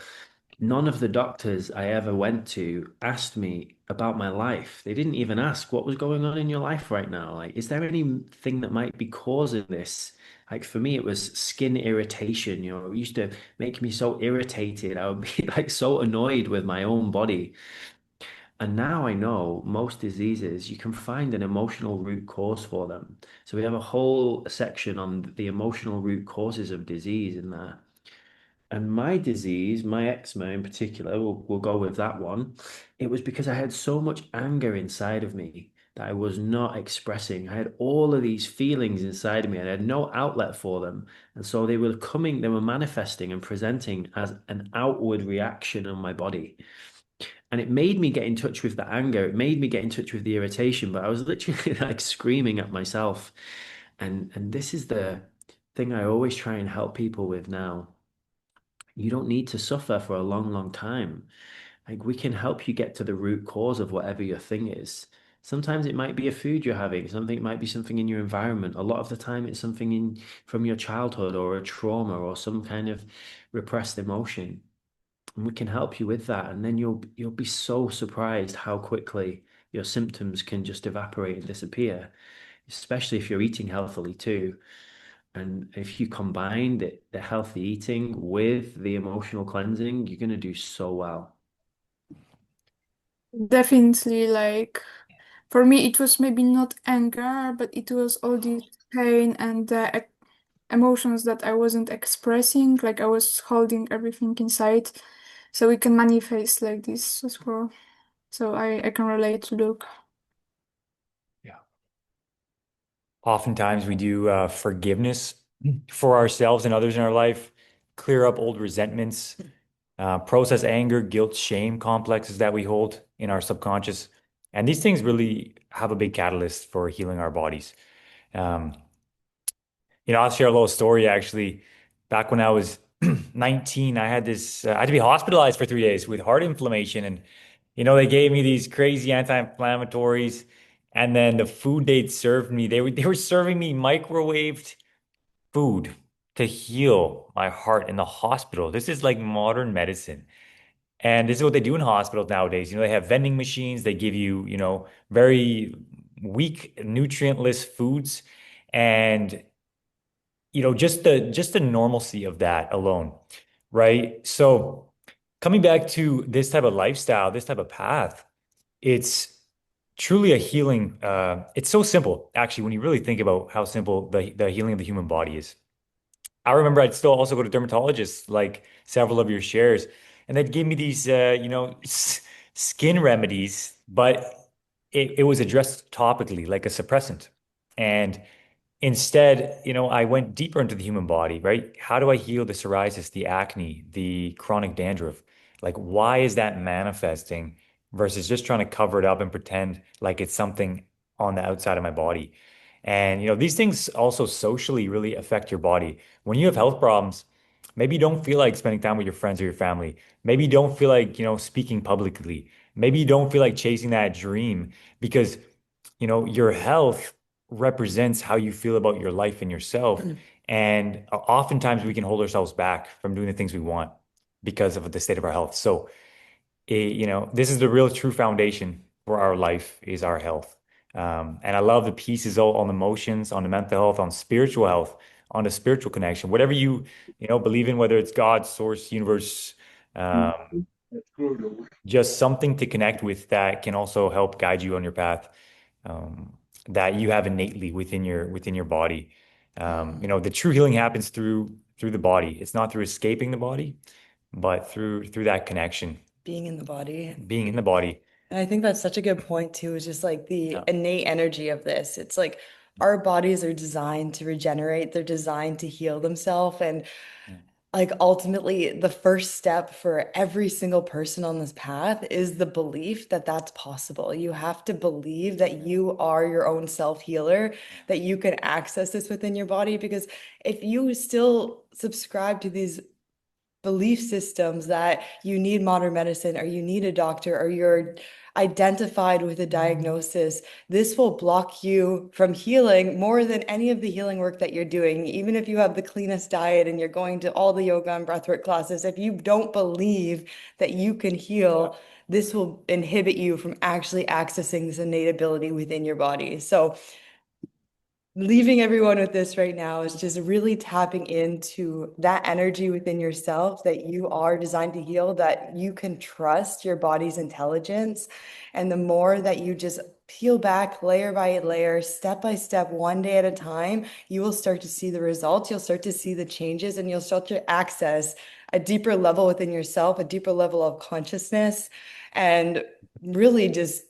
none of the doctors I ever went to asked me about my life. They didn't even ask what was going on in your life right now. Like, is there anything that might be causing this? Like for me, it was skin irritation. It used to make me so irritated. I would be like so annoyed with my own body. And now I know most diseases, you can find an emotional root cause for them. So we have a whole section on the emotional root causes of disease in there. And my disease, my eczema in particular, we'll go with that one. It was because I had so much anger inside of me that I was not expressing. I had all of these feelings inside of me and I had no outlet for them. And so they were manifesting and presenting as an outward reaction on my body. And it made me get in touch with the anger. It made me get in touch with the irritation, but I was literally like screaming at myself. And this is the thing I always try and help people with now. You don't need to suffer for a long, long time. Like we can help you get to the root cause of whatever your thing is. Sometimes it might be a food you're having, something it might be something in your environment. A lot of the time it's something in from your childhood or a trauma or some kind of repressed emotion. And we can help you with that. And then you'll be so surprised how quickly your symptoms can just evaporate and disappear, especially if you're eating healthily too. And if you combine the healthy eating with the emotional cleansing, you're going to do so well. Definitely, like for me, it was maybe not anger, but it was all this pain and the emotions that I wasn't expressing, like I was holding everything inside. So we can manifest like this as well. So I can relate to Luke. Yeah. Oftentimes we do forgiveness for ourselves and others in our life, clear up old resentments, process anger, guilt, shame complexes that we hold in our subconscious. And these things really have a big catalyst for healing our bodies. Um, I'll share a little story actually. Back when I was 19, I had to be hospitalized for 3 days with heart inflammation. And, they gave me these crazy anti-inflammatories. And then the food they'd served me, they were serving me microwaved food to heal my heart in the hospital. This is like modern medicine. And this is what they do in hospitals nowadays. They have vending machines. They give you, very weak, nutrientless foods. And just the normalcy of that alone, right? So coming back to this type of lifestyle, this type of path, it's truly a healing. It's so simple, actually, when you really think about how simple the healing of the human body is. I remember I'd still also go to dermatologists, like several of your shares, and they'd give me these, skin remedies, but it was addressed topically, like a suppressant. And instead, I went deeper into the human body, right? How do I heal the psoriasis, the acne, the chronic dandruff? Like, why is that manifesting versus just trying to cover it up and pretend like it's something on the outside of my body? And, these things also socially really affect your body. When you have health problems, maybe you don't feel like spending time with your friends or your family. Maybe you don't feel like, speaking publicly. Maybe you don't feel like chasing that dream because, your health represents how you feel about your life and yourself. And oftentimes we can hold ourselves back from doing the things we want because of the state of our health. So, this is the real true foundation for our life is our health. And I love the pieces all on emotions, on the mental health, on spiritual health, on the spiritual connection, whatever you believe in, whether it's God, source, universe, um, just something to connect with that can also help guide you on your path, um, that you have innately within your body. The true healing happens through the body. It's not through escaping the body, but through that connection, Being in the body. being in the body. And I think that's such a good point too, is just like the Yeah. innate energy of this. It's like our bodies are designed to regenerate, they're designed to heal themselves. And Yeah. like ultimately, the first step for every single person on this path is the belief that that's possible. You have to believe that you are your own self-healer, that you can access this within your body. Because if you still subscribe to these belief systems that you need modern medicine or you need a doctor or you're identified with a diagnosis, this will block you from healing more than any of the healing work that you're doing. Even if you have the cleanest diet and you're going to all the yoga and breathwork classes, if you don't believe that you can heal, this will inhibit you from actually accessing this innate ability within your body. So leaving everyone with this right now is just really tapping into that energy within yourself that you are designed to heal, that you can trust your body's intelligence. And the more that you just peel back layer by layer, step by step, one day at a time, you will start to see the results. You'll start to see the changes and you'll start to access a deeper level within yourself, a deeper level of consciousness, and really just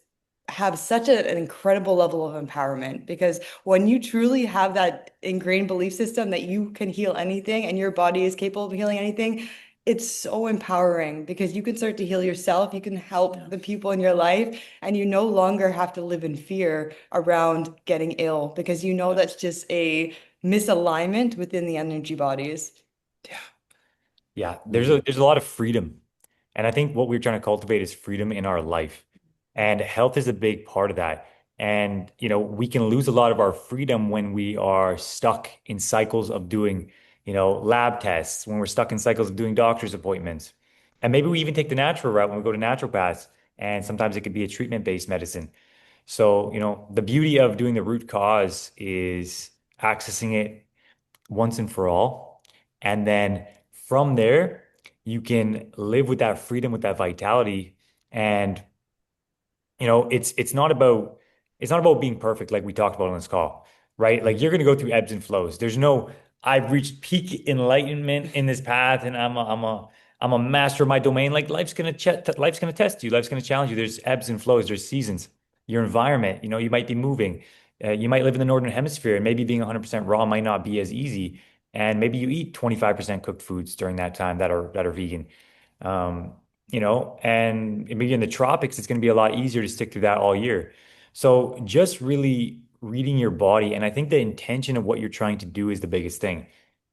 have such an incredible level of empowerment. Because when you truly have that ingrained belief system that you can heal anything and your body is capable of healing anything, it's so empowering because you can start to heal yourself, you can help the people in your life, and you no longer have to live in fear around getting ill because you know that's just a misalignment within the energy bodies. Yeah. Yeah. There's a lot of freedom. And I think what we're trying to cultivate is freedom in our life. And health is a big part of that. And, we can lose a lot of our freedom when we are stuck in cycles of doing, lab tests, when we're stuck in cycles of doing doctor's appointments. And maybe we even take the natural route when we go to naturopaths. And sometimes it could be a treatment-based medicine. So, the beauty of doing the root cause is accessing it once and for all. And then from there, you can live with that freedom, with that vitality. And, it's not about being perfect like we talked about on this call, right? Like you're going to go through ebbs and flows. There's no, I've reached peak enlightenment in this path and I'm a master of my domain. Like life's going to test you. Life's going to challenge you. There's ebbs and flows. There's seasons. Your environment, you might be moving. You might live in the Northern Hemisphere and maybe being 100% raw might not be as easy. And maybe you eat 25% cooked foods during that time that are vegan. Um, and maybe in the tropics, it's going to be a lot easier to stick through that all year. So just really reading your body, and I think the intention of what you're trying to do is the biggest thing.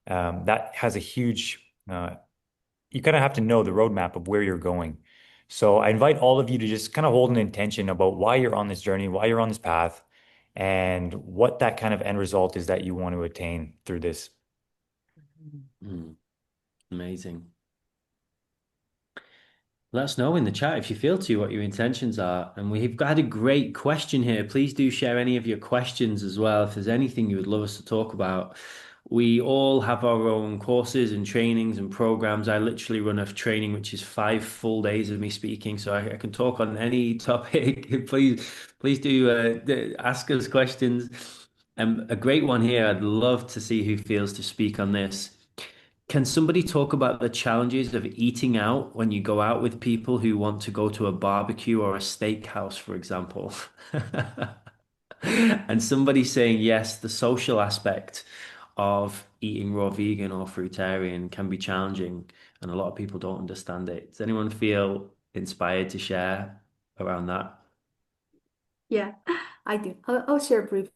That has a huge, you kind of have to know the roadmap of where you're going. So I invite all of you to just kind of hold an intention about why you're on this journey, why you're on this path, and what that kind of end result is that you want to attain through this. Mm, amazing. Let us know in the chat if you feel to what your intentions are. And we've got a great question here. Please do share any of your questions as well. If there's anything you would love us to talk about. We all have our own courses and trainings and programs. I literally run a training which is 5 full days of me speaking, so I can talk on any topic. Please do ask us questions. A great one here. I'd love to see who feels to speak on this. Can somebody talk about the challenges of eating out when you go out with people who want to go to a barbecue or a steakhouse, for example? And somebody saying, yes, the social aspect of eating raw vegan or fruitarian can be challenging, and a lot of people don't understand it. Does anyone feel inspired to share around that? Yeah, I do. I'll share briefly.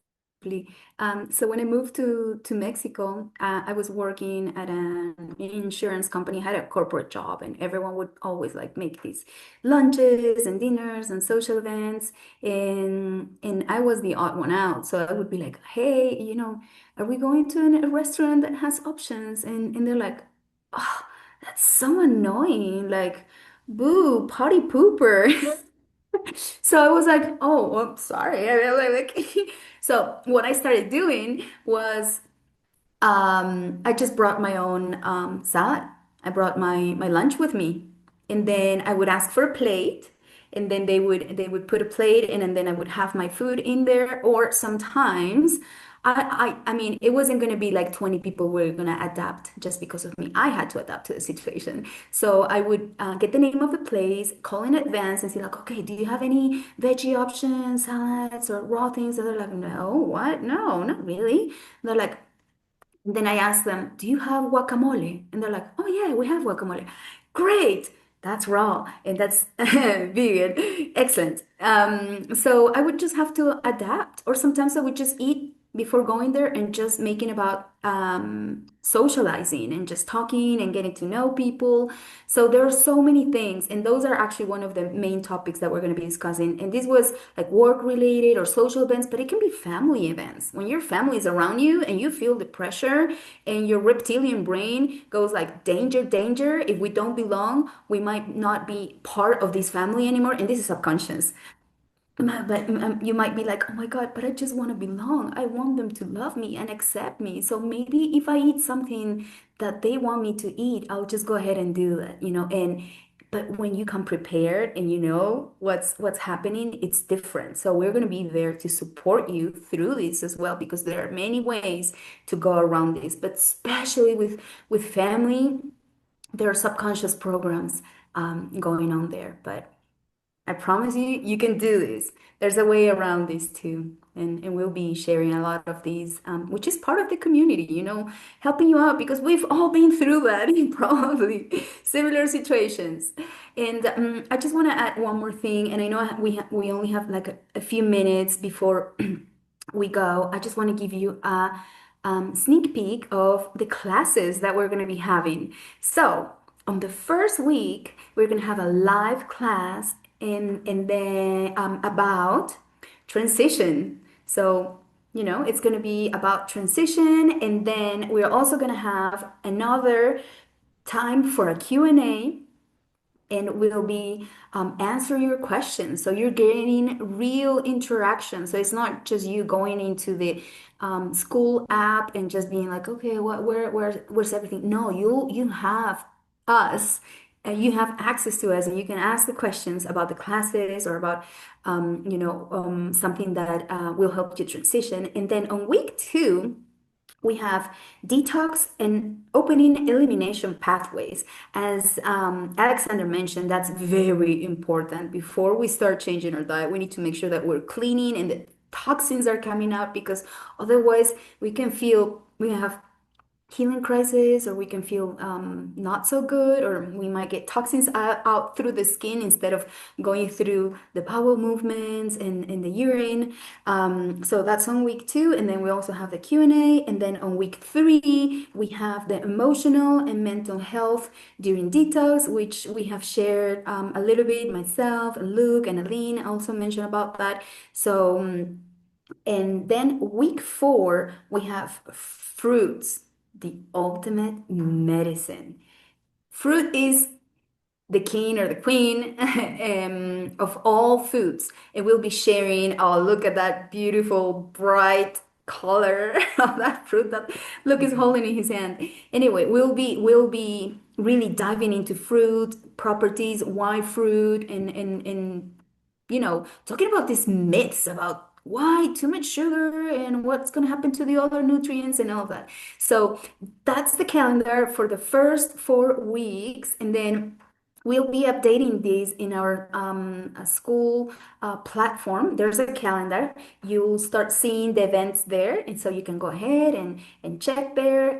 So when I moved to Mexico, I was working at an insurance company, had a corporate job, and everyone would always like make these lunches and dinners and social events. And I was the odd one out. So I would be like, hey, are we going to a restaurant that has options? And they're like, oh, that's so annoying. Like, boo, party pooper. So I was like, oh, well, sorry. I mean, so what I started doing was I just brought my own salad. I brought my lunch with me, and then I would ask for a plate, and then they would put a plate in, and then I would have my food in there. Or sometimes I mean, it wasn't going to be like 20 people were going to adapt just because of me. I had to adapt to the situation. So I would get the name of the place, call in advance and say like, okay, do you have any veggie options, salads or raw things? And they're like, no, what? No, not really. They're like, then I ask them, do you have guacamole? And they're like, oh yeah, we have guacamole. Great. That's raw and that's vegan. Excellent. So I would just have to adapt, or sometimes I would just eat before going there and just making about socializing and just talking and getting to know people. So there are so many things, and those are actually one of the main topics that we're going to be discussing. And this was like work related or social events, but it can be family events. When your family is around you and you feel the pressure and your reptilian brain goes like danger, danger. If we don't belong, we might not be part of this family anymore. And this is subconscious. But you might be like, oh my God, but I just want to belong. I want them to love me and accept me. So maybe if I eat something that they want me to eat, I'll just go ahead and do that, you know. And but when you come prepared and you know what's happening, it's different. So we're going to be there to support you through this as well, because there are many ways to go around this. But especially with family, there are subconscious programs going on there. But I promise you, you can do this. There's a way around this too. And we'll be sharing a lot of these, which is part of the community, you know, helping you out because we've all been through that in probably similar situations. And I just want to add one more thing. And I know we only have like a few minutes before we go. I just want to give you a sneak peek of the classes that we're going to be having. So, on the first week, we're going to have a live class in the about transition. So, you know, it's going to be about transition, and then we're also going to have another time for a Q&A, and we'll be answering your questions. So you're getting real interaction. So it's not just you going into the Skool app and just being like, okay, where's everything? No, you have us. And you have access to us, and you can ask the questions about the classes or about, something that will help you transition. And then on week 2, we have detox and opening elimination pathways. As Alexander mentioned, that's very important. Before we start changing our diet, we need to make sure that we're cleaning and the toxins are coming out, because otherwise we can feel we have healing crisis, or we can feel not so good, or we might get toxins out through the skin instead of going through the bowel movements and the urine. So that's on week 2, and then we also have the Q&A, and then on week 3 we have the emotional and mental health during detox, which we have shared a little bit. Myself and Luke and Aline also mentioned about that. So and then week 4 we have fruits, the ultimate medicine. Fruit is the king or the queen of all foods. And we'll be sharing, oh, look at that beautiful, bright color of that fruit that Luke is holding in his hand. Anyway, we'll be really diving into fruit properties, why fruit, and talking about these myths about why too much sugar and what's going to happen to the other nutrients and all that. So that's the calendar for the first 4 weeks. And then we'll be updating these in our Skool platform. There's a calendar. You'll start seeing the events there. And so you can go ahead and check there.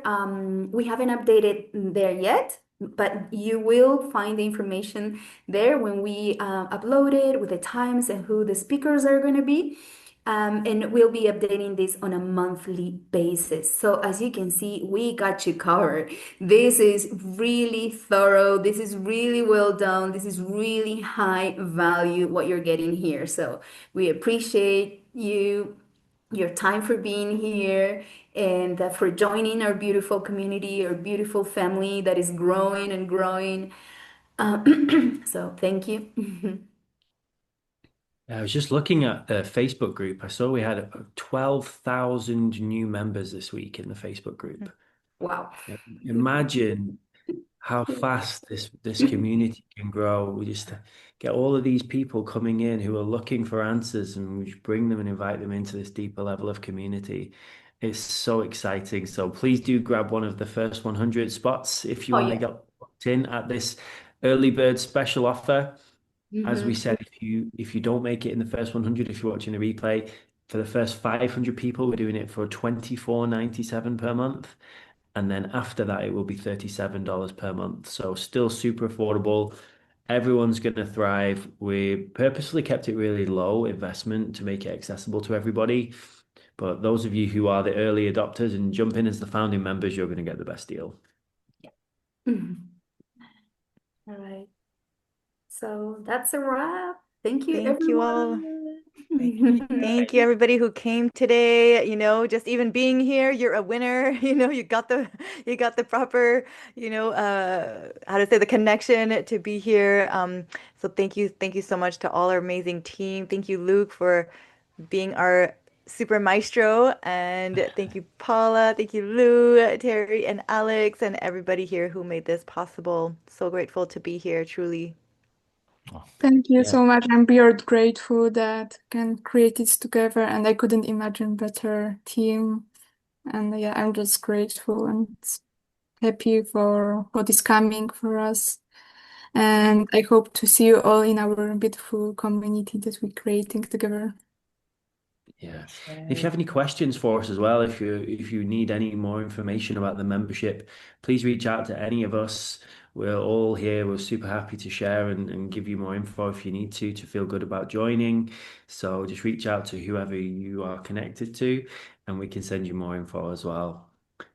We haven't updated there yet, but you will find the information there when we upload it with the times and who the speakers are going to be. And we'll be updating this on a monthly basis. So as you can see, we got you covered. This is really thorough. This is really well done. This is really high value what you're getting here. So we appreciate your time for being here, and for joining our beautiful community, our beautiful family that is growing and growing. So thank you. I was just looking at the Facebook group. I saw we had 12,000 new members this week in the Facebook group. Wow. Imagine how fast this community can grow. We just get all of these people coming in who are looking for answers, and we just bring them and invite them into this deeper level of community. It's so exciting. So please do grab one of the first 100 spots if you Oh, want to yes. get booked in at this early bird special offer. As we Mm-hmm. said, if you don't make it in the first 100, if you're watching a replay, for the first 500 people, we're doing it for 24.97 per month. And then after that, it will be $37 per month. So still super affordable. Everyone's going to thrive. We purposely kept it really low investment to make it accessible to everybody. But those of you who are the early adopters and jump in as the founding members, you're going to get the best deal. Yeah. Mhm. All right. So that's a wrap. Thank you, Thank you all. everyone. Thank you. Thank you, everybody who came today. Just even being here, you're a winner. You got the proper, how to say the connection to be here. So thank you so much to all our amazing team. Thank you, Luke, for being our super maestro, and thank you, Paula. Thank you, Lou, Terry, and Alex, and everybody here who made this possible. So grateful to be here, truly. Oh, Thank you yeah. so much. I'm beyond grateful that we can create it together, and I couldn't imagine better team. And yeah, I'm just grateful and happy for what is coming for us. And I hope to see you all in our beautiful community that we're creating together. Yeah. If you have any questions for us as well, if you need any more information about the membership, please reach out to any of us. We're all here. We're super happy to share and give you more info if you need to feel good about joining. So just reach out to whoever you are connected to, and we can send you more info as well.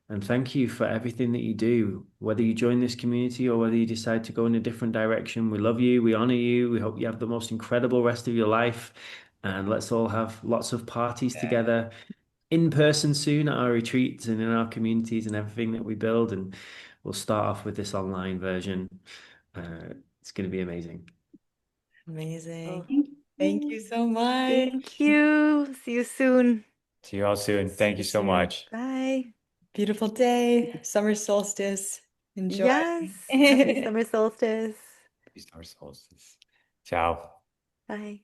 And thank you for everything that you do, whether you join this community or whether you decide to go in a different direction. We love you. We honor you. We hope you have the most incredible rest of your life. And let's all have lots of parties together in person soon at our retreats and in our communities and everything that we build. And we'll start off with this online version. It's going to be amazing. Oh, Amazing. Thank Thank you. you so much. thank you. See you soon. See you all soon. See Thank you you so soon. much. Bye. Beautiful day, summer solstice. Enjoy. Yes. Happy summer solstice. Peace, our solstice. Ciao. Bye.